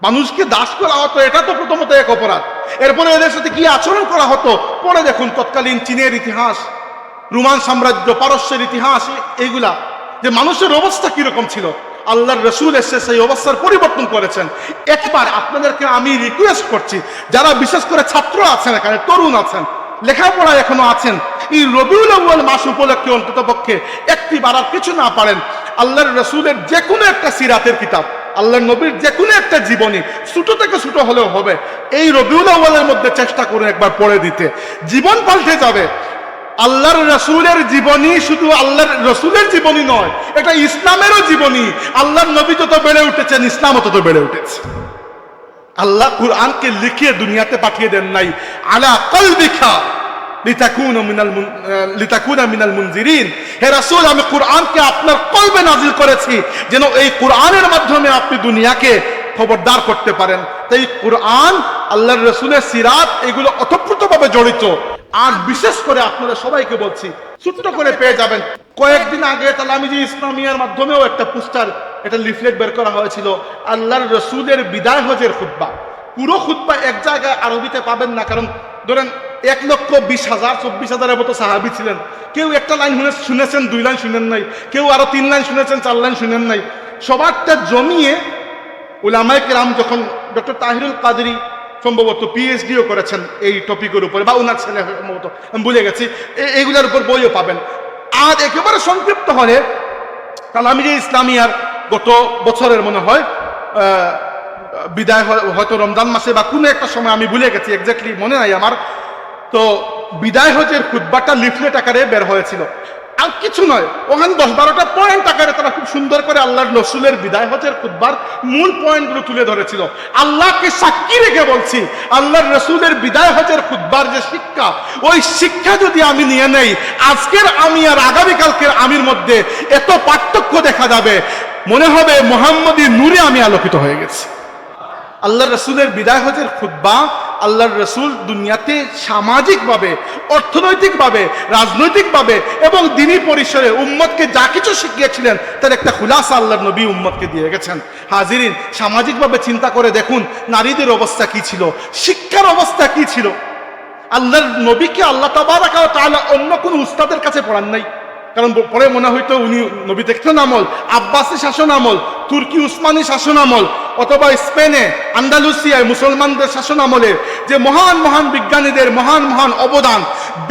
মানুষকে দাস করা হতো, এটা তো প্রথমত এক অপরাধ। এরপরে এদের সাথে কি আচরণ করা হতো পড়ে দেখুন। তৎকালীন চীনের ইতিহাস, রোমান সাম্রাজ্য, পারস্যের ইতিহাস, এইগুলা যে মানুষের অবস্থা কিরকম ছিল, আল্লাহর রাসূল এসে সেই অবস্থার পরিবর্তন করেছেন। একবার আপনাদেরকে আমি রিকোয়েস্ট করছি, যারা বিশেষ করে ছাত্র আছেন, এখানে তরুণ আছেন, লেখাপড়ায় এখনো আছেন, এই রবিউল আউয়াল মাস উপলক্ষে অন্তত পক্ষে একটি বারার কিছু না পারেন, আল্লাহর রাসূলের যে কোনো একটা সিরাতের কিতাব, আল্লাহর নবীর যে কোনো একটা জীবনী, ছোট থেকে ছোট হলেও হবে, এই রবিউল আউয়ালের মধ্যে চেষ্টা করুন একবার পড়ে দিতে। জীবন পাল্টে যাবে। আল্লাহর রাসূলের জীবনী শুধু আল্লাহর রাসূলের জীবনী নয়, এটা ইসলামেরও জীবনী। আল্লাহর নবী যত বেড়ে উঠেছেন, ইসলামও তত বেড়ে উঠেছে। আল্লাহ কুরআনকে লিখে দুনিয়াতে পাঠিয়ে দেন নাই আলা কলবিকা লিতাকুনা মিনাল মুনজিরিন। হে রাসূল, আমি কুরআনকে আপনার কলবে নাজিল করেছি যেন এই কুরআনের মাধ্যমে আপনি দুনিয়াকে খবরদার করতে পারেন। তাই কুরআন, আল্লাহর রাসূলের সিরাত, এগুলো ওতপ্রোতভাবে জড়িত। আর বিশেষ করে আপনাদের সবাইকে বলছি, ছোট্ট করে পেয়ে যাবেন, কয়েকদিন আগে তালামিজি ইসলামিয়ার মাধ্যমেও একটা পোস্টার, একটা লিফলেট বের করা হয়েছিল, আল্লাহর রাসূলের বিদায় হজের খুতবা। পুরো খুতবা এক জায়গায় আরবিতে পাবেন না, কারণ ধরেন 1,20,000 24,000-এর মতো সাহাবী ছিলেন। কেউ একটা লাইন শুনেছেন, 2 লাইন শুনেন নাই, কেউ আরো 3 লাইন শুনেছেন, 4 লাইন শুনেন নাই। সবারটা জমিয়ে উলামায়ে কেরাম, যখন ডক্টর তাহিরুল কাদরি সম্ভবত পিএইচডিও করেছেন এই টপিকের উপরে, বা ওনার ছেলে সম্ভবত, আমি ভুলে গেছি, এইগুলোর উপর বইও পাবেন। আর একেবারে সংক্ষিপ্ত হলে তালামিজি ইসলামিয়ার গত বছরের মনে হয় বিদায়, হয়তো রমজান মাসে বা কোনো একটা সময়, আমি ভুলে গেছি, এক্স্যাক্টলি মনে নাই আমার, তো বিদায় হজের খুতবাটা লিফলেট আকারে বের হয়েছিল। আর কিছু নয়, ওখানে 10-12টা পয়েন্ট আকারে তারা খুব সুন্দর করে আল্লাহর রাসূলের বিদায় হজের খুতবার মূল পয়েন্টগুলো তুলে ধরেছিল। আল্লাহকে সাক্ষী রেখে বলছি, আল্লাহর রাসূলের বিদায় হজের খুতবার যে শিক্ষা, ওই শিক্ষা যদি আমি নিয়ে নেই, আজকের আমি আর আগামীকালকের আমির মধ্যে এত পার্থক্য দেখা যাবে, মনে হবে মুহাম্মদী নূরে আমি আলোকিত হয়ে গেছি। আল্লাহর রাসূলের বিদায় হজের খুতবা, আল্লাহর রাসূল দুনিয়াতে সামাজিকভাবে, অর্থনৈতিকভাবে, রাজনৈতিকভাবে এবং দ্বীনি পরিসরে উম্মতকে যা কিছু শিখিয়েছিলেন তার একটা খুলাসা আল্লাহর নবী উম্মতকে দিয়ে গেছেন। হাজিরিন, সামাজিকভাবে চিন্তা করে দেখুন নারীদের অবস্থা কি ছিল, শিক্ষার অবস্থা কি ছিল। আল্লাহর নবীকে আল্লাহ তাবারাকা ওয়া তাআলা অন্য কোন উস্তাদের কাছে পড়ান নাই, কারণ পরে মনে হইতো উনি নবী দেখতেন আমল, আব্বাসী শাসন আমল, তুর্কি উসমানী শাসন আমল, অথবা স্পেনে আন্দালুসিয়ায় মুসলমানদের শাসন আমলে যে মহান মহান বিজ্ঞানীদের মহান মহান অবদান,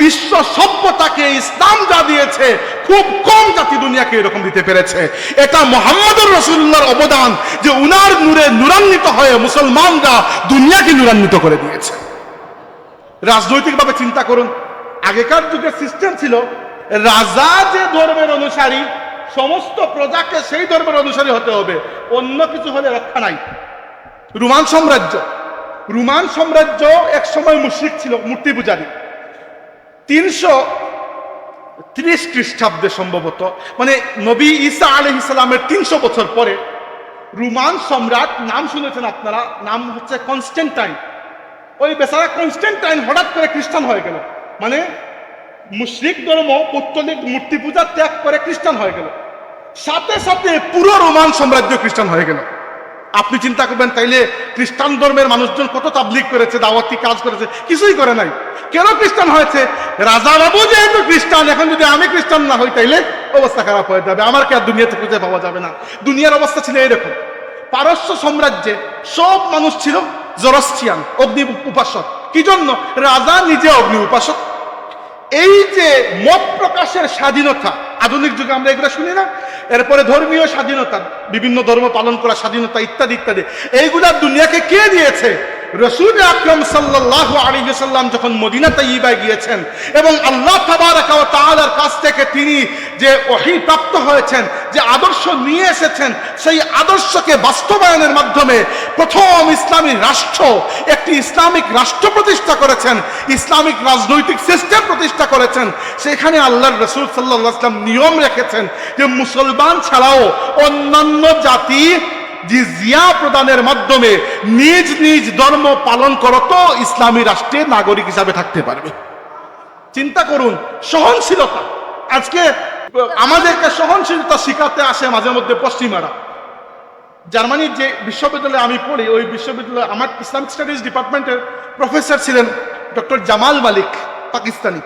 বিশ্ব সভ্যতাকে ইসলাম যা দিয়েছে খুব কম জাতি দুনিয়াকে এরকম দিতে পেরেছে। এটা মুহাম্মদুর রাসূলুল্লাহর অবদান যে উনার নূরে নূরান্বিত হয়ে মুসলমানরা দুনিয়াকে নূরান্বিত করে দিয়েছে। রাজনৈতিকভাবে চিন্তা করুন, আগেকার যুগের সিস্টেম ছিল রাজা যে ধর্মের অনুসারী সমস্ত প্রজাকে সেই ধর্মের অনুসারী হতে হবে, অন্য কিছু হলে রক্ষা নাই। রোমান সাম্রাজ্য এক সময় মুশরিক ছিল, মূর্তি পূজারী। 330 খ্রিস্টাব্দে সম্ভবত, মানে নবী ঈসা আলাইহিস সালামের 300 বছর পরে রোমান সম্রাট, নাম শুনেছেন আপনারা, নাম হচ্ছে কনস্ট্যান্টাইন। ওই বেচারা কনস্ট্যান্টাইন হঠাৎ করে খ্রিস্টান হয়ে গেল, মানে মুশরিক ধর্ম পৌত্তলিক মূর্তি পূজা ত্যাগ করে খ্রিস্টান হয়ে গেল। সাথে সাথে পুরো রোমান সাম্রাজ্য খ্রিস্টান হয়ে গেল। আপনি চিন্তা করবেন তাইলে খ্রিস্টান ধর্মের মানুষজন কত তাবলীগ করেছে, দাওয়াতি কাজ করেছে, কিছুই করে নাই। কেন খ্রিস্টান হয়েছে? রাজা বাবু যেহেতু খ্রিস্টান, এখন যদি আমি খ্রিস্টান না হই তাইলে অবস্থা খারাপ হয়ে যাবে, আমার কে আর দুনিয়াতে খুঁজে পাওয়া যাবে না। দুনিয়ার অবস্থা ছিল এরকম। পারস্য সাম্রাজ্যে সব মানুষ ছিল জরস্ট্রিয়ান, অগ্নি উপাসক। কি জন্য? রাজা নিজে অগ্নি উপাসক। এই যে মত প্রকাশের স্বাধীনতা, আধুনিক যুগে আমরা এগুলো শুনি না, এরপরে ধর্মীয় স্বাধীনতা, বিভিন্ন ধর্ম পালন করার স্বাধীনতা ইত্যাদি ইত্যাদি, এইগুলা দুনিয়াকে কে দিয়েছে? রাসূল আকরাম সাল্লাল্লাহু আলাইহি ওয়াসাল্লাম যখন মদিনা তাইয়্যিবায় গিয়েছেন এবং আল্লাহ তাবারাকা ওয়া তাআলার কাছ থেকে তিনি যে ওহী প্রাপ্ত হয়েছেন, যে আদর্শ নিয়ে এসেছেন, সেই আদর্শকে বাস্তবায়নের মাধ্যমে প্রথম ইসলামী রাষ্ট্র, একটি ইসলামিক রাষ্ট্র প্রতিষ্ঠা করেছেন, ইসলামিক রাজনৈতিক সিস্টেম প্রতিষ্ঠা করেছেন। সেখানে আল্লাহর রাসূল সাল্লাল্লাহু আলাইহি ওয়াসাল্লাম নিয়ম রেখেছেন যে মুসলমান ছাড়াও অন্যান্য জাতি জিজিয়া প্রদানের মাধ্যমে নিজ নিজ ধর্ম পালন করত ইসলামী রাষ্ট্রের নাগরিক হিসাবে থাকতে পারবে। চিন্তা করুন, সহনশীলতা। আজকে আমাদেরকে সহনশীলতা শিখাতে আসে মাঝে মধ্যে পশ্চিমারা। জার্মানির যে বিশ্ববিদ্যালয়ে আমি পড়ি, ওই বিশ্ববিদ্যালয়ে আমার ইসলামিক স্টাডিজ ডিপার্টমেন্টের প্রফেসর ছিলেন ডক্টর জামাল মালিক, পাকিস্তানি।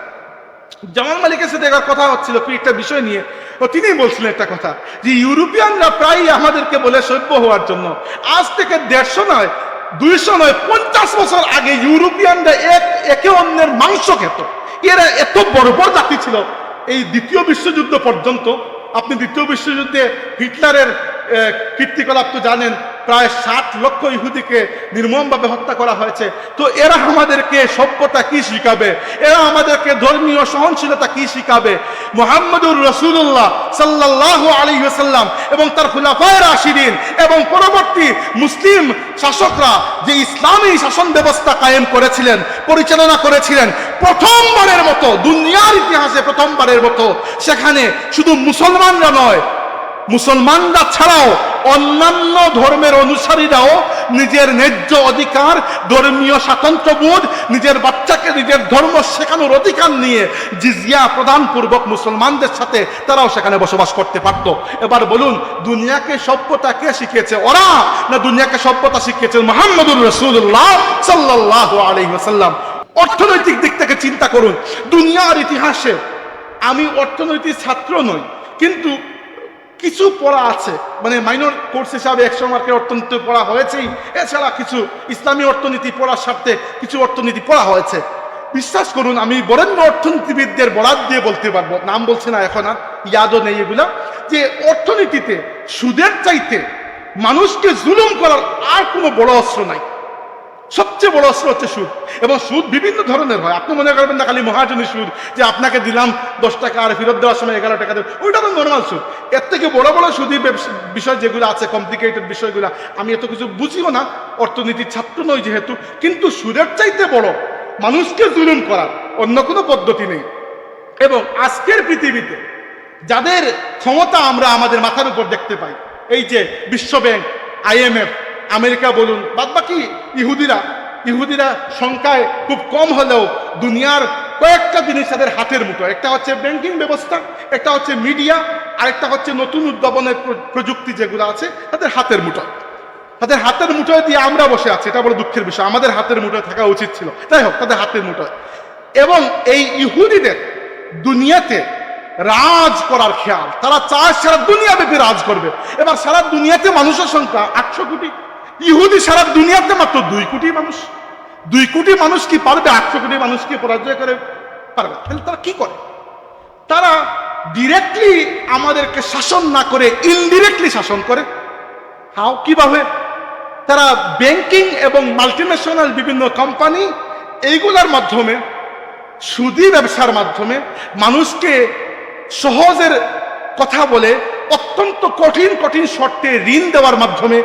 জামাল মালিকের সাথে একবার কথা হচ্ছিল কি একটা বিষয় নিয়ে, তো তিনি বলছিলেন একটা কথা যে ইউরোপিয়ানরা প্রায় আমাদেরকে বলে সভ্য হওয়ার জন্য। আজ থেকে 150 নয়, 200 নয়, 50 বছর আগে ইউরোপিয়ানরা একে অন্যের মাংস খেত। এরা এত বড় বড় জাতি ছিল। এই দ্বিতীয় বিশ্বযুদ্ধ পর্যন্ত, আপনি দ্বিতীয় বিশ্বযুদ্ধে হিটলারের কীর্তিকলাপ তো জানেন, প্রায় 60 লক্ষ ইহুদিকে নির্মমভাবে হত্যা করা হয়েছে। তো এরা আমাদেরকে সভ্যতা কি শিখাবে? এরা আমাদেরকে ধর্মীয় সহনশীলতা কি শিখাবে? মুহাম্মদুর রাসূলুল্লাহ সাল্লাল্লাহু আলাইহি ওয়াসাল্লাম এবং তার খুলাফায়ে রাশিদিন এবং পরবর্তী মুসলিম শাসকরা যে ইসলামী শাসন ব্যবস্থা কায়েম করেছিলেন, পরিচালনা করেছিলেন, প্রথমবারের মতো দুনিয়ার ইতিহাসে প্রথমবারের মতো সেখানে শুধু মুসলমানরা নয়, মুসলমানরা ছাড়াও অন্যান্য ধর্মের অনুসারীরাও নিজের ন্যায্য অধিকার, ধর্মীয় স্বাতন্ত্র্যবোধ, নিজের বাচ্চাকে নিজের ধর্ম শেখানোর অধিকার নিয়ে জিজিয়া প্রদান পূর্বক মুসলমানদের সাথে তারাও সেখানে বসবাস করতে পারত। এবার বলুন, দুনিয়াকে সভ্যতা কে শিখিয়েছে? ওরা, না দুনিয়াকে সভ্যতা শিখিয়েছে মুহাম্মদুর রাসূলুল্লাহ সাল্লাল্লাহু আলাইহি ওয়াসাল্লাম? অর্থনৈতিক দিক থেকে চিন্তা করুন, দুনিয়ার ইতিহাসে, আমি অর্থনৈতিক ছাত্র নই, কিন্তু কিছু পড়া আছে, মানে মাইনর কোর্স হিসাবে 100 মার্কের অর্থনীতি পড়া হয়েছেই, এছাড়া কিছু ইসলামী অর্থনীতি পড়ার স্বার্থে কিছু অর্থনীতি পড়া হয়েছে। বিশ্বাস করুন, আমি বরেণ্য অর্থনীতিবিদদের বরাত দিয়ে বলতে পারবো, নাম বলছি না এখন, আর ইয়াদও নেই এগুলা, যে অর্থনীতিতে সুদের চাইতে মানুষকে জুলুম করার আর কোনো বড় অস্ত্র নাই। সবচেয়ে বড় অস্ত্র হচ্ছে সুদ, এবং সুদ বিভিন্ন ধরনের হয়। আপনি মনে করবেন না খালি মহাজনী সুদ, যে আপনাকে দিলাম 10 টাকা আর ফেরত দেওয়ার সময় 11 টাকা দেবে, ওইটা তো নর্মাল সুদ। এর থেকে বড় বড় সুদী বিষয় যেগুলো আছে, কমপ্লিকেটেড বিষয়গুলো, আমি এত কিছু বুঝিও না, অর্থনীতির ছাত্র নই যেহেতু। কিন্তু সুদের চাইতে বড় মানুষকে জুলুম করার অন্য কোনো পদ্ধতি নেই। এবং আজকের পৃথিবীতে যাদের ক্ষমতা আমরা আমাদের মাথার উপর দেখতে পাই, এই যে বিশ্ব ব্যাংক, IMF, আমেরিকা বলুন, বাদবাকি ইহুদিরা সংখ্যায় খুব কম হলেও দুনিয়ার কয়েকটা জিনিস তাদের হাতের মুঠো। একটা হচ্ছে ব্যাংকিং ব্যবস্থা, একটা হচ্ছে মিডিয়া, আরেকটা হচ্ছে নতুন উদ্ভাবনের প্রযুক্তি যেগুলো আছে তাদের হাতের মুঠো। তাদের হাতের মুঠোয় দিয়ে আমরা বসে আছি, এটা বড় দুঃখের বিষয়। আমাদের হাতের মুঠোয় থাকা উচিত ছিল, যাই হোক, তাদের হাতের মুঠোয়। এবং এই ইহুদিদের দুনিয়াতে রাজ করার খেয়াল, তারা চায় সারা দুনিয়াব্যাপী রাজ করবে। এবার সারা দুনিয়াতে মানুষের সংখ্যা 800 কোটি, ইহুদি সারা দুনিয়াতে মাত্র 2 কোটি মানুষ। 2 কোটি মানুষ কি পারবে 800 কোটি মানুষকে পরাজয় করে পারবে না। তাহলে তারা কি করে? তারা ডিরেক্টলি আমাদেরকে শাসন না করে ইনডিরেক্টলি শাসন করে। হাও, কিভাবে? তারা ব্যাংকিং এবং মাল্টিন্যাশনাল বিভিন্ন কোম্পানি এইগুলোর মাধ্যমে, সুদী ব্যবসার মাধ্যমে মানুষকে সহজের কথা বলে অত্যন্ত কঠিন কঠিন শর্তে ঋণ দেওয়ার মাধ্যমে,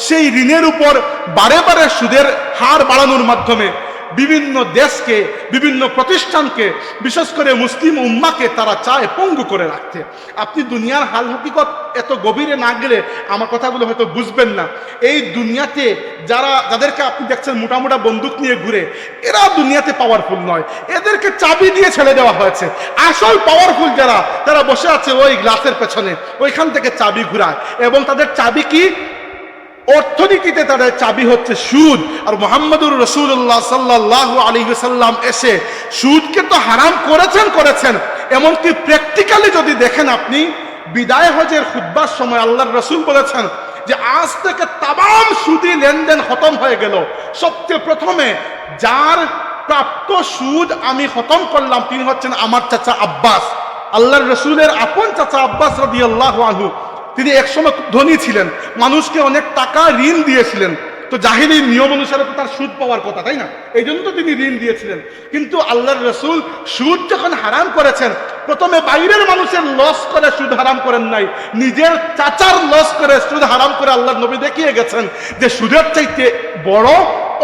সেই ঋণের উপর বারে বারে সুদের হার বাড়ানোর মাধ্যমে বিভিন্ন দেশকে, বিভিন্ন প্রতিষ্ঠানকে, বিশেষ করে মুসলিম উম্মাকে তারা চায় পঙ্গু করে রাখতে। আপনি দুনিয়ার হাল হকিকত এত গভীরে না গেলে আমার কথাগুলো হয়তো বুঝবেন না। এই দুনিয়াতে যাদেরকে আপনি দেখছেন মোটা মোটা বন্দুক নিয়ে ঘুরে, এরা দুনিয়াতে পাওয়ারফুল নয়, এদেরকে চাবি দিয়ে ছেড়ে দেওয়া হয়েছে। আসল পাওয়ারফুল যারা, তারা বসে আছে ওই গ্লাসের পেছনে, ওইখান থেকে চাবি ঘুরায়, এবং তাদের চাবি কি? অর্থনীতিতে তাদের চাবি হচ্ছে সুদ। আর মুহাম্মদুর রাসূলুল্লাহ সাল্লাল্লাহু আলাইহি ওয়াসাল্লাম এসে সুদকে তো হারাম করেছেন। এমনকি প্র্যাকটিক্যালি যদি দেখেন আপনি, বিদায় হজের খুতবার সময় আল্লাহর রাসূল বলেছেন যে আজ থেকে তামাম সুদী লেনদেন খতম হয়ে গেল। সবচেয়ে প্রথমে যার প্রাপ্ত সুদ আমি খতম করলাম তিনি হচ্ছেন আমার চাচা আব্বাস। আল্লাহর রাসূলের আপন চাচা আব্বাস রাদিয়াল্লাহু আনহু, তিনি একসময় ধনী ছিলেন, মানুষকে অনেক টাকা ঋণ দিয়েছিলেন। তো জাহিলি নিয়ম অনুসারে তো তার সুদ পাওয়ার কথা, তাই না? এই জন্য তো তিনি ঋণ দিয়েছিলেন। কিন্তু আল্লাহর রাসূল সুদ যখন হারাম করেছেন, প্রথমে বাইরের মানুষের লস করে সুদ হারাম করেন নাই, নিজের চাচার লস করে সুদ হারাম করে আল্লাহর নবী দেখিয়ে গেছেন যে সুদের চাইতে বড়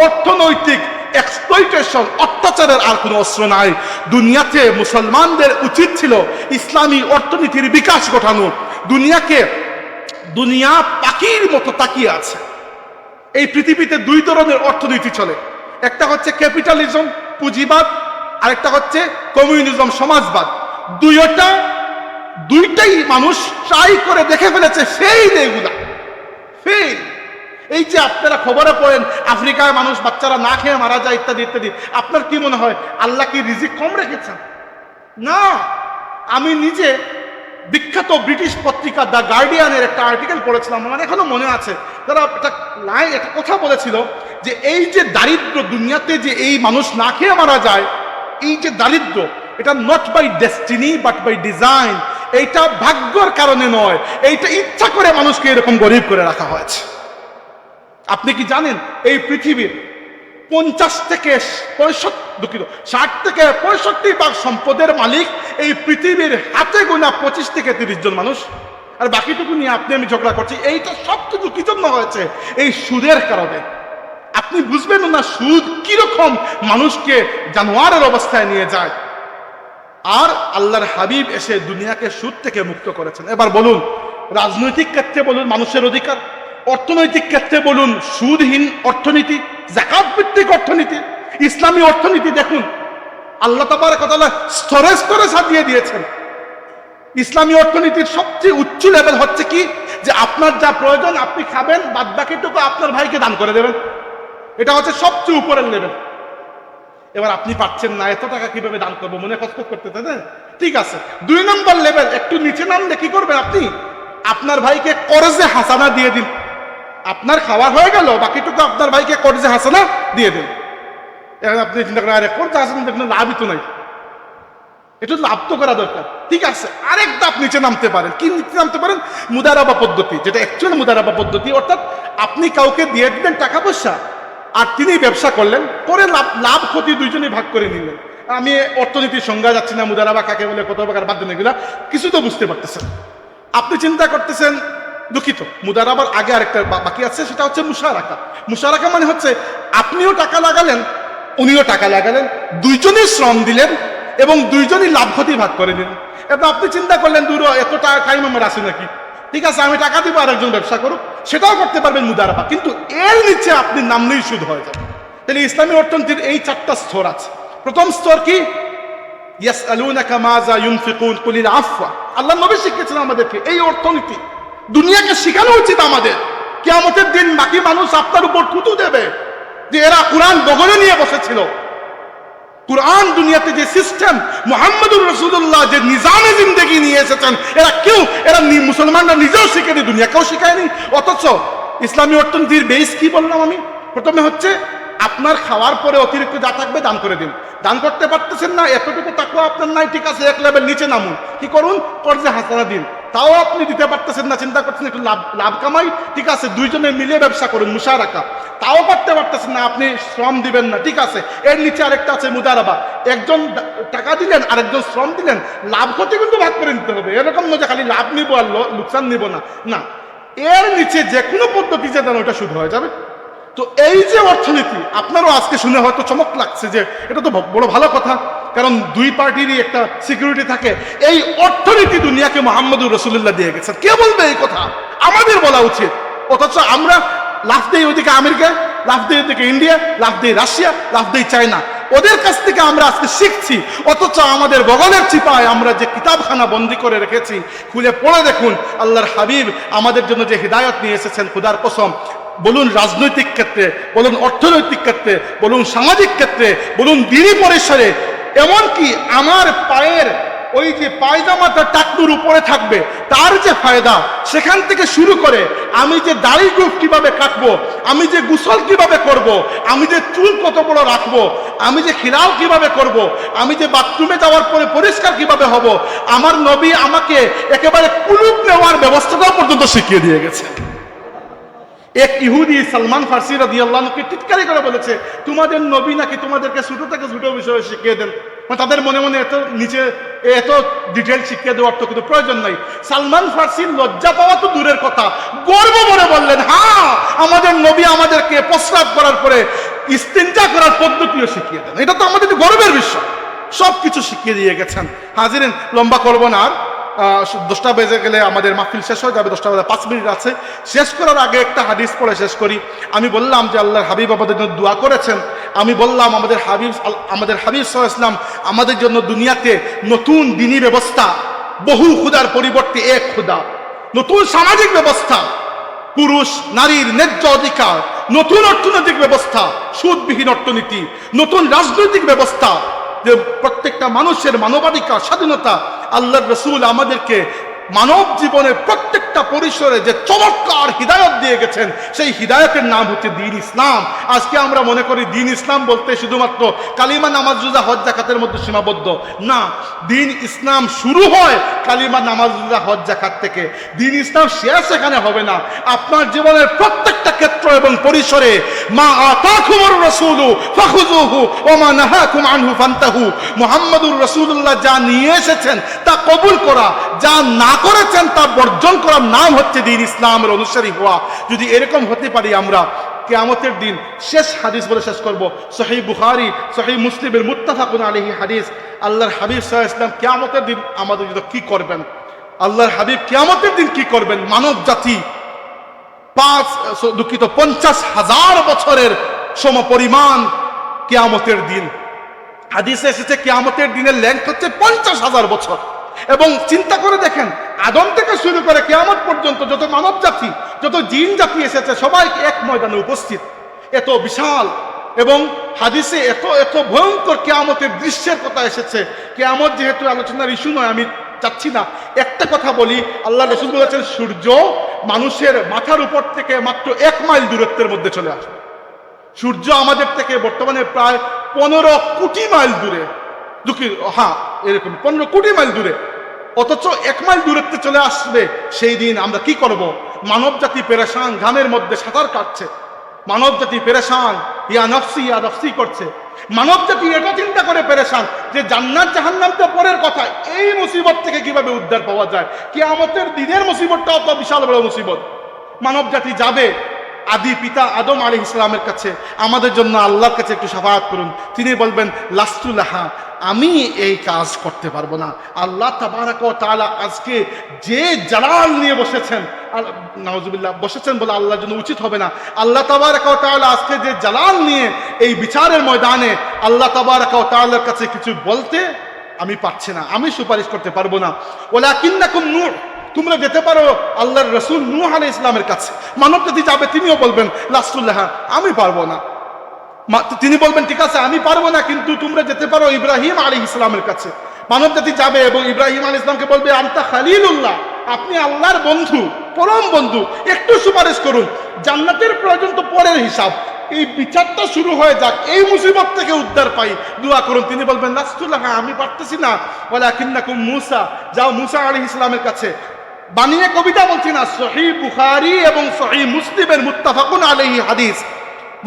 অর্থনৈতিক এক্সপ্লয়টেশন, অত্যাচারের আর কোনো অস্ত্র নাই। দুনিয়াতে মুসলমানদের উচিত ছিল ইসলামী অর্থনীতির বিকাশ ঘটানো। দুনিয়া পাখির মতো তাকিয়ে আছে। এই পৃথিবীতে দুই ধরনের অর্থনীতি চলে, একটা হচ্ছে ক্যাপিটালিজম, পুঁজিবাদ, আরেকটা হচ্ছে কমিউনিজম, সমাজবাদ। দুইটাই মানুষ ট্রাই করে দেখে ফেলেছে, ফেইল। এগুলা ফেইল। এই যে আপনারা খবরে পড়েন আফ্রিকায় মানুষ, বাচ্চারা না খেয়ে মারা যায় ইত্যাদি ইত্যাদি, আপনার কি মনে হয় আল্লাহ কি রিজিক কম রেখেছেন? না। আমি নিজে বিখ্যাত ব্রিটিশ পত্রিকা দ্য গার্ডিয়ানের একটা আর্টিকেল পড়েছিলাম, আমার এখনো মনে আছে। তারা একটা কথা বলেছিল যে এই যে দারিদ্র দুনিয়াতে, যে এই মানুষ না খেয়ে মারা যায়, এই যে দারিদ্র, এটা not by destiny but by design. এইটা ভাগ্যের কারণে নয়, এইটা ইচ্ছা করে মানুষকে এরকম গরিব করে রাখা হয়েছে। আপনি কি জানেন এই পৃথিবীর 60 থেকে 65% সম্পদের মালিক এই পৃথিবীর হাতে গোনা 25 থেকে 30 জন মানুষ, আর বাকিটুকু নিয়ে আপনি আমি ঝগড়া করছি। এইটা সবটুকু কি জন্য হয়েছে? এই সুদের কারণে। আপনি বুঝবেন না সুদ কিরকম মানুষকে জানোয়ারের অবস্থায় নিয়ে যায়। আর আল্লাহর হাবিব এসে দুনিয়াকে সুদ থেকে মুক্ত করেছেন। এবার বলুন, রাজনৈতিক ক্ষেত্রে বলুন মানুষের অধিকার, অর্থনৈতিক ক্ষেত্রে বলুন সুদহীন অর্থনীতি, যাকাত ভিত্তিক অর্থনীতি, ইসলামী অর্থনীতি। দেখুন আল্লাহ তাবারক ওয়া তাআলা স্তরে স্তরে সাজিয়ে দিয়েছেন। ইসলামী অর্থনীতির সবচেয়ে উচ্চ লেভেল হচ্ছে কি, যে আপনার যা প্রয়োজন আপনি খাবেন, বাদ বাকিটুকু আপনার ভাইকে দান করে দেবেন। এটা হচ্ছে সবচেয়ে উপরের লেভেল। এবার আপনি পাচ্ছেন না, এত টাকা কিভাবে দান করবো, মনে কষ্ট করতে, তাই না? ঠিক আছে, 2 নম্বর লেভেল, একটু নিচে নামলে কি করবেন আপনি? আপনার ভাইকে কর্জে হাসানা দিয়ে দিন। আপনার খাওয়া হয়ে গেল, বাকিটুকু আপনার ভাইকে কর্জে হাসানা দিয়ে দিন। এখন আপনি চিন্তা করেন, আরে কর্জে হাসানা দেখুন লাভই তো নাই, একটু লাভ তো করা দরকার। ঠিক আছে, আরেক ধাপ নিচে নামতে পারেন। কি নিচে নামতে পারেন? মুদারাবা পদ্ধতি, যেটা অ্যাকচুয়ালি মুদারাবা পদ্ধতি, অর্থাৎ আপনি কাউকে দিয়ে দিলেন টাকা পয়সা, আর তিনি ব্যবসা করলেন, করে লাভ ক্ষতি দুইজনই ভাগ করে নিলেন। আমি অর্থনীতির সংজ্ঞা যাচ্ছি না, মুদারাবা কাকে বলে, কত প্রকার, বাদ দেন এগুলা, কিছু তো বুঝতে পারতেছেন। আপনি চিন্তা করতেছেন, দুঃখিত, মুদারাবার আগে আরেকটা বাকি আছে, সেটা হচ্ছে মুশারাকা। মুশারাকা মানে হচ্ছে আপনিও টাকা লাগালেন, উনিও টাকা লাগালেন, দুইজনই শ্রম দিলেন এবং দুইজনই লাভ ক্ষতি ভাগ করে দিলেন। এবার আপনি চিন্তা করলেন, দূর এত টাইম আমার আসে নাকি, ঠিক আছে আমি টাকা দিব, আরেকজন ব্যবসা করুক, সেটাও করতে পারবেন মুদারাবা। কিন্তু এর নিচে আপনি নামলেই সুদ হয়ে যাবে। তাহলে ইসলামী অর্থনীতির এই 4টা স্তর আছে। প্রথম স্তর কি? ইয়াসআলুনাকা মাযা ইউনফিকুন কুলিল আফওয়া। আল্লাহ নবী শিখিয়েছেন আমাদেরকে এই অর্থনীতি। দুনিয়াকে শেখানো উচিত আমাদের। কিয়ামতের দিন বাকি মানুষ আপনার উপর থুতু দেবে যে এরা কোরআন বগলে নিয়ে বসেছিল। কোরআন দুনিয়াতে যে সিস্টেম, মুহাম্মদুর রাসূলুল্লাহ যে নিজামে জিন্দেগি নিয়ে এসেছেন, এরা মুসলমানরা নিজেও শিখেনি, দুনিয়াকেও শিখায়নি। অথচ ইসলামী অর্থনীতির বেস কি বললাম আমি? প্রথমে হচ্ছে আপনার খাওয়ার পরে অতিরিক্ত যা থাকবে দান করে দিন। দান করতে পারতেছেন না, এতটুকু তাকওয়া আপনার নাই, ঠিক আছে, এক লেভেল নিচে নামুন। কি করুন? কর্জে হাসানা দিন। তাও আপনি দিতে পারতেছেন না, চিন্তা করছেন একটু লাভ কামাই, ঠিক আছে, দুইজনে মিলে ব্যবসা করুন, মুশারাকা। তাও করতে পারতেছেন না, আপনি শ্রম দিবেন না, ঠিক আছে, এর নিচে আরেকটা আছে মুদারাবা। একজন টাকা দিলেন, আরেকজন শ্রম দিলেন, লাভ ক্ষতি কিন্তু ভাগ করে নিতে হবে। এরকম নয় যে খালি লাভ নিব আর লোকসান নিব না, না, এর নিচে যে কোনো পদ্ধতি যে দেন ওটা শুধু হয়ে যাবে। তো এই যে অর্থনীতি, আপনারও আজকে শুনে হয়তো চমক লাগছে যে এটা তো বড় ভালো কথা, কারণ দুই পার্টিরই একটা সিকিউরিটি থাকে। এই অর্থনীতি দুনিয়াকে মুহাম্মদুর রাসূলুল্লাহ দিয়ে গেছেন। কে বলবে এই কথা? আমাদের বলা উচিত। অথচ আমরা লাফ দেই ওইদিকে আমেরিকা, লাফ দেই ওইদিকে ইন্ডিয়া, লাফ দেই রাশিয়া, লাফ দেই চায়না। ওদের কাছ থেকে আমরা আজকে শিখছি, অথচ আমাদের বগলের চিপায় আমরা যে কিতাবখানা বন্দি করে রেখেছি, খুলে পড়ে দেখুন আল্লাহর হাবিব আমাদের জন্য যে হিদায়ত নিয়ে এসেছেন, খুদার কসম, বলুন রাজনৈতিক ক্ষেত্রে, বলুন অর্থনৈতিক ক্ষেত্রে, বলুন সামাজিক ক্ষেত্রে, বলুন দিনী পরিসরে, এমনকি আমার পায়ের ওই যে পায়জামাটা টাকনুর উপরে থাকবে তার যে ফায়দা, সেখান থেকে শুরু করে আমি যে দাড়ি গোঁফ কিভাবে কাটবো, আমি যে গোসল কিভাবে করব, আমি যে চুল কত বড় রাখবো, আমি যে খিলাল কিভাবে করব, আমি যে বাথরুমে যাওয়ার পরে পরিষ্কার কিভাবে হব, আমার নবী আমাকে একেবারে কুলুপ নেওয়ার ব্যবস্থাটাও পর্যন্ত শিখিয়ে দিয়ে গেছে। এক ইহুদি সালমান ফার্সি রাদিয়াল্লাহু আনহুকে টিটকারি করে বলেছে, তোমাদের নবী নাকি তোমাদেরকে ছোট থেকে ছোট বিষয় শিখিয়ে দেন। তাদের মনে মনে এত নিচে এত ডিটেল শিখিয়ে দেওয়ার তো কিন্তু প্রয়োজন নাই। সালমান ফার্সির লজ্জা পাওয়া তো দূরের কথা, গর্ব করে বললেন, হ্যাঁ, আমাদের নবী আমাদেরকে প্রস্রাব করার পরে ইস্তিনজা করার পদ্ধতিও শিখিয়ে দেন। এটা তো আমাদের গর্বের বিষয়, সব কিছু শিখিয়ে দিয়ে গেছেন। হাজিরেন, লম্বা করবো না আর, 10টা বেজে গেলে আমাদের মাহফিল শেষ হয়ে যাবে, 10টা বেজে 5 মিনিট আছে। শেষ করার আগে একটা হাদিস পড়ে শেষ করি। আমি বললাম যে আল্লাহর হাবিব আমাদের জন্য দোয়া করেছেন। আমি বললাম আমাদের হাবিব সাল্লাল্লাহু আলাইহি ওয়াসাল্লাম আমাদের জন্য দুনিয়াতে নতুন দ্বীনি ব্যবস্থা, বহু খুদার পরিবর্তে এক খুদা, নতুন সামাজিক ব্যবস্থা, পুরুষ নারীর ন্যায্য অধিকার, নতুন অর্থনৈতিক ব্যবস্থা, সুদবিহীন অর্থনীতি, নতুন রাজনৈতিক ব্যবস্থা, যে প্রত্যেকটা মানুষের মানবাধিকার, স্বাধীনতা। আল্লাহর রাসূল আমাদেরকে মানব জীবনের প্রত্যেকটা পরিসরে যে চমৎকার হিদায়ত দিয়ে গেছেন, সেই হিদায়তের নাম হচ্ছে দ্বীন ইসলাম। আজকে আমরা মনে করি দ্বীন ইসলাম বলতে শুধুমাত্র কালিমা, নামাজ, রোজা, হজ, যাকাতের মধ্যে সীমাবদ্ধ না। দ্বীন ইসলাম শুরু হয় কালিমা, নামাজ, রোজা, হজ, যাকাত থেকে। দ্বীন ইসলাম শেষ এখানে হবে না। আপনার জীবনের প্রত্যেকটা ক্ষেত্র এবং পরিসরে মা আতাকুমুর রাসূলু ফাখুযুহু ওয়া মা নাহাকুম আনহু ফান্তাহু, মুহাম্মদুর রাসূলুল্লাহ যা নিয়ে এসেছেন তা কবুল করা, যা না করেছেন তা বর্জন করার নাম হচ্ছে দ্বীন ইসলামের অনুসারী হওয়া। যদি এরকম হতে পারি আমরা, কিয়ামতের দিন, শেষ হাদিস বলে শেষ করব, সহিহ বুখারী, সহিহ মুসলিমের মুত্তাফাকুন আলাইহি হাদিস। আল্লাহর হাবিব সাল্লাল্লাহু আলাইহি ওয়াসাল্লাম কিয়ামতের দিন আমাদের জন্য কি করবেন, আল্লাহর হাবিব কিয়ামতের দিন কি করবেন, মানব জাতি 50,000 বছরের সমপরিমাণ কিয়ামতের দিন। হাদিসে এসেছে কিয়ামতের দিনের লেংথ হচ্ছে 50,000 বছর। এবং চিন্তা করে দেখেন, আদম থেকে শুরু করে কিয়ামত পর্যন্ত যত মানব জাতি, যত জিন জাতি এসেছে, সবাই এক ময়দানে উপস্থিত। এত বিশাল, এবং হাদিসে এত এত ভয়ঙ্কর কিয়ামতের দৃশ্যের কথা এসেছে। কিয়ামত যেহেতু আলোচনার ইস্যু নয়, আমি চাচ্ছি না, একটা কথা বলি। আল্লাহ রাসূল বলেছেন, সূর্য মানুষের মাথার উপর থেকে মাত্র 1 মাইল দূরত্বের মধ্যে চলে আসবে। সূর্য আমাদের থেকে বর্তমানে প্রায় 15 কোটি মাইল দূরে, হ্যাঁ এরকম 15 কোটি মাইল দূরে, অথচ 1 মাইল দূরত্বে চলে আসবে। সেই দিন আমরা কি করব? মানব জাতি পেরেশান, ঘামের মধ্যে সাঁতার কাটছে, মানব জাতি পেরেশান, ইয়া নফসি করছে। মানব জাতি এটা চিন্তা করে পেরেশান যে জান্নাত জাহান্নাম তো পরের কথা, এই মুসিবত থেকে কিভাবে উদ্ধার পাওয়া যায়। কিয়ামতের দিনের মুসিবতটাও তো বিশাল বড় মুসিবত। মানব জাতি যাবে আদি পিতা আদম আলাইহিস সালামের কাছে, আমাদের জন্য আল্লাহর কাছে একটু শাফাআত করুন। তিনি বলবেন, লাস্তু লাহা, আমি এই কাজ করতে পারবো না। আল্লাহ তাবারাকা ওয়া তাআলা আজকে যে জালাল নিয়ে বসেছেন, নাউজুবিল্লাহ, বসেছেন বলে আল্লাহর জন্য উচিত হবে না। আল্লাহ তাবারাকা ওয়া তাআলা আজকে যে জালাল নিয়ে এই বিচারের ময়দানে, আল্লাহ তাবারাকা ওয়া তাআলার কাছে কিছু বলতে আমি পারছি না, আমি সুপারিশ করতে পারবো না। ওয়ালাকিন্নাকুম নূহ, তোমরা যেতে পারো আল্লাহর রাসূল নূহ আলাইহিস সালামের কাছে। মানব জাতি যাবে, তিনিও বলবেন লাস্তুল্লাহ, আমি পারবো না। তিনি বলবেন, ঠিক আছে আমি পারবো না, কিন্তু তোমরা যেতে পারো ইব্রাহিম আলাইহিস সালামের কাছে। মানব জাতি যাবে এবং ইব্রাহিম আলাইহিস সালামকে বলবে, আনতা খালিলুল্লাহ, আপনি আল্লাহর বন্ধু, পরম বন্ধু, একটু সুপারিশ করুন। জান্নাতের প্রয়োজন তো পরের হিসাব, এই বিচারটা শুরু হয়ে যাক, এই মুসিবত থেকে উদ্ধার পাই, দোয়া করুন। তিনি বলবেন লাস্তুল্লাহ, হ্যাঁ আমি পারতেছি না, ওয়ালাকিন্নাকুম মূসা, যাও মূসা আলাইহিস সালামের কাছে। বানিয়ে কবিতা বলছি না, সহিহ বুখারী এবং সহিহ মুসলিমের মুত্তাফাকুন আলাইহি হাদিস।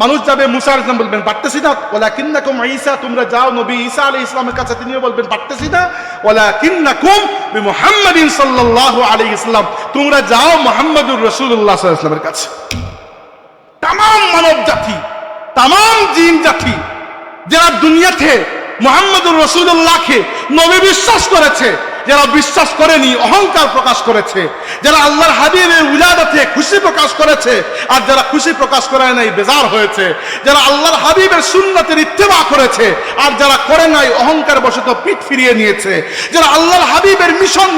মানুষ যাবে, মুসা আলাইহিস সালাম বলবেন পারতেছি না, ওয়ালাকিন্নাকুম ঈসা, তোমরা যাও নবী ঈসা আলাইহিস সালামের কাছে, তিনিও বলবেন পারতেছি না, ওয়ালাকিন্নাকুম বিমুহাম্মাদিন সাল্লাল্লাহু আলাইহি ওয়াসাল্লাম, তোমরা যাও মুহাম্মদুর রাসূলুল্লাহ সাল্লাল্লাহু আলাইহি ওয়াসাল্লামের কাছে। তাম মানব জাতি, তাম জিন জাতি যারা দুনিয়াতে মুহাম্মদুর রাসূলুল্লাহকে নবী বিশ্বাস করেছে, যারা বিশ্বাস করেনি অহংকার প্রকাশ করেছে, যারা আল্লাহর হাবিবের উলাদাতে খুশি প্রকাশ করেছে, আর যারা খুশি প্রকাশ করে নাই বেজার হয়েছে, যারা আল্লাহর হাবিবের সুন্নতের ইত্তেবা করেছে, আর যারা করে নাই অহংকার বশত পিঠ ফিরিয়ে নিয়েছে, যারা আল্লাহর হাবিবের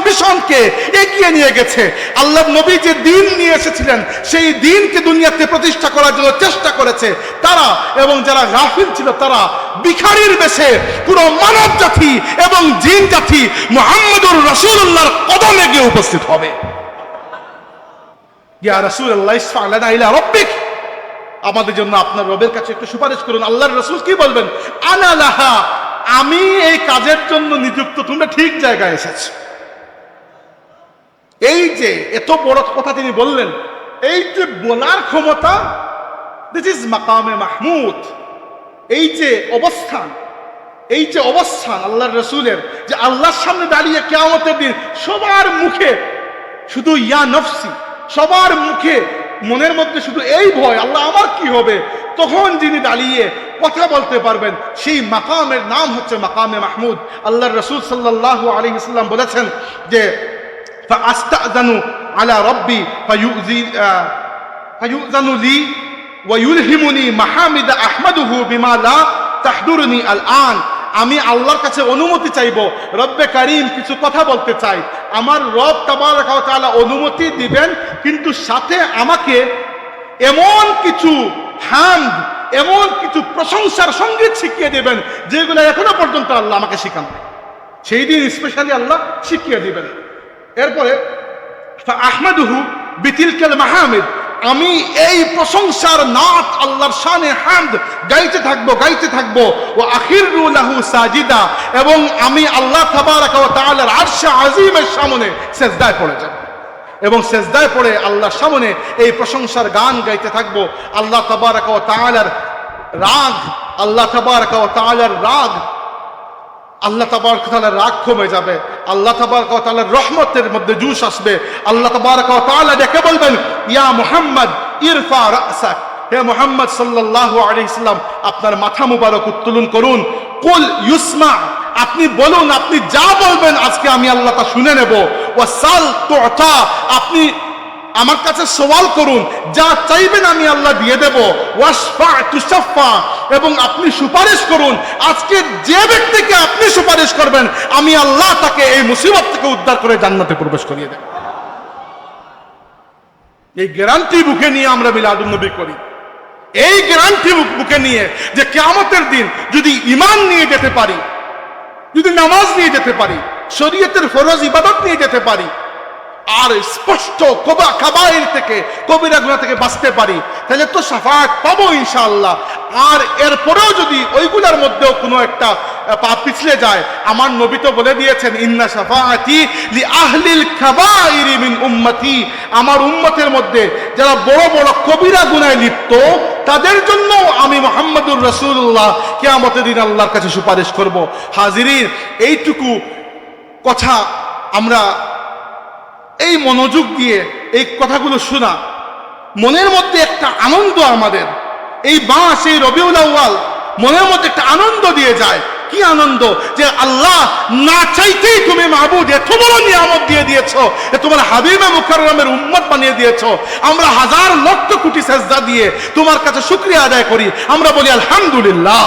মিশনকে এগিয়ে নিয়ে গেছে, আল্লাহর নবী যে দ্বীন নিয়ে এসেছিলেন সেই দ্বীনকে দুনিয়াতে প্রতিষ্ঠা করার জন্য চেষ্টা করেছে তারা, এবং যারা গাফিল ছিল তারা ভিখারির বেশে পুরো মানব জাতি এবং জিন জাতি মুহাম্মদুর রাসূলুল্লাহর কদমে গিয়ে উপস্থিত হবে। ইয়া রাসূলুল্লাহ ইসফা লানা ইলা রাব্বিক, আমাদের জন্য আপনার রবের কাছে একটু সুপারিশ করুন। আল্লাহর রাসূল কি বলবেন? আনা লাহা, আমি এই কাজের জন্য নিযুক্ত, তোমরা ঠিক জায়গায় এসেছো। এই যে এত বড় কথা তিনি বললেন, এই যে বলার ক্ষমতা, দিস ইজ মাকামে মাহমুদ। এই যে অবস্থান, এই যে অবস্থান আল্লাহর রাসূলের, যে আল্লাহর সামনে দাঁড়িয়ে কিয়ামতের দিন সবার মুখে শুধু ইয়া নফসি, সবার মুখে মনের মধ্যে শুধু এই ভয়, আল্লাহ আমার কি হবে, তখন যিনি দাঁড়িয়ে কথা বলতে পারবেন, সেই মাকামের নাম হচ্ছে মাকামে মাহমুদ। আল্লাহর রাসূল সাল্লাল্লাহু আলাইহি ওয়াসাল্লাম বলেছেন যে ফাআস্তাযানু আলা রাব্বি ফায়ুযানু লি ওয়া ইউলহিমুনি মাহামিদা আহমাদুহু বিমা লা তাহদুরনি আল আন, আমি আল্লাহর কাছে অনুমতি চাইবো, রব্বে কারীম কিছু কথা বলতে চাই, আমার রব তাবারাকা ওয়া তাআলা অনুমতি দিবেন, কিন্তু সাথে আমাকে এমন কিছু হামদ, এমন কিছু প্রশংসার সঙ্গীত শিখিয়ে দেবেন যেগুলো এখনো পর্যন্ত আল্লাহ আমাকে শিখান নাই, সেই দিন স্পেশালি আল্লাহ শিখিয়ে দিবেন। এরপরে আহমাদুহু বিতিলকাল মাহামিদ, আমি এই প্রশংসার নাত আল্লাহর শানে হামদ গাইতে থাকবো ও আখিরু লাহু সাজিদা, এবং আমি আল্লাহ তাবারাকা ওয়া তাআলার আরশে আজিমের সামনে সিজদায় পড়ে যাব, এবং সিজদায় পড়ে আল্লাহর সামনে এই প্রশংসার গান গাইতে থাকবো। আল্লাহ তাবারাকা ওয়া তাআলার রাগ, আল্লাহ তাবারাকা ওয়া তাআলার রাগ, আল্লাহ তাবারাকা ওয়া তাআলার রাগ কমে যাবে, আল্লাহ তাবারাকা ওয়া তাআলার রহমতের মধ্যে জুস আসবে। আল্লাহ তাবারাকা ওয়া তাআলা ডেকে বলবেন, ইয়া মুহাম্মদ ইরফা রাসাক, হে মুহাম্মদ সাল্লাল্লাহু আলাইহি সাল্লাম আপনার মাথা মুবারক উত্তোলন করুন। কুল ইউসমা, আপনি বলুন, আপনি যা বলবেন আজকে আমি আল্লাহ তা শুনে নেব। ওয়াসাল তুতা, আপনি আমার কাছে সওয়াল করুন, যা চাইবেন আমি আল্লাহ দিয়ে দেব। ওয়াশফা তুশাফা, এবং আপনি সুপারিশ করুন, আজকে যে ব্যক্তিকে আপনি সুপারিশ করবেন আমি আল্লাহ তাকে এই মুসিবত থেকে উদ্ধার করে জান্নাতে প্রবেশ করিয়ে দেব। এই গ্যারান্টি বুকে নিয়ে আমরা মিলাদুন নবী করি, এই গ্যারান্টি বুকে নিয়ে যে কিয়ামতের দিন যদি ঈমান নিয়ে যেতে পারি, যদি নামাজ নিয়ে যেতে পারি, শরীয়তের ফরজ ইবাদত নিয়ে যেতে পারি, আর স্পষ্ট কাবাইর থেকে, কবিরা গুনাহ থেকে বাঁচতে পারি, তাহলে তো শাফাআত পাবো ইনশাআল্লাহ। আর এরপরেও যদি ওইগুলোর মধ্যেও কোনো একটা পা পিছলে যায়, আমার নবী তো বলে দিয়েছেন, ইন্না শাফাআতি লি আহলিল কাবাইরি মিন উম্মতি, আমার উম্মতের মধ্যে যারা বড় বড় কবিরা গুনাহে লিপ্ত তাদের জন্য আমি মুহাম্মদুর রাসূলুল্লাহ কিয়ামতের দিন আল্লাহর কাছে সুপারিশ করব। হাজিরিন, এইটুকু কথা আমরা এই মনোযোগ দিয়ে এই কথাগুলো শোনা, মনের মধ্যে একটা আনন্দ, আমাদের এই মাস, এই রবিউল আউয়াল মনের মধ্যে একটা আনন্দ দিয়ে যায়। কি আনন্দ যে আল্লাহ না চাইতেই তুমি মাহবুদ এত বড় নিয়ামত দিয়ে দিয়েছো, তোমার হাবিবে মুকাররমের উম্মত বানিয়ে দিয়েছো। আমরা হাজার লক্ষ কোটি সেজদা দিয়ে তোমার কাছে শুকরিয়া আদায় করি, আমরা বলি আলহামদুলিল্লাহ।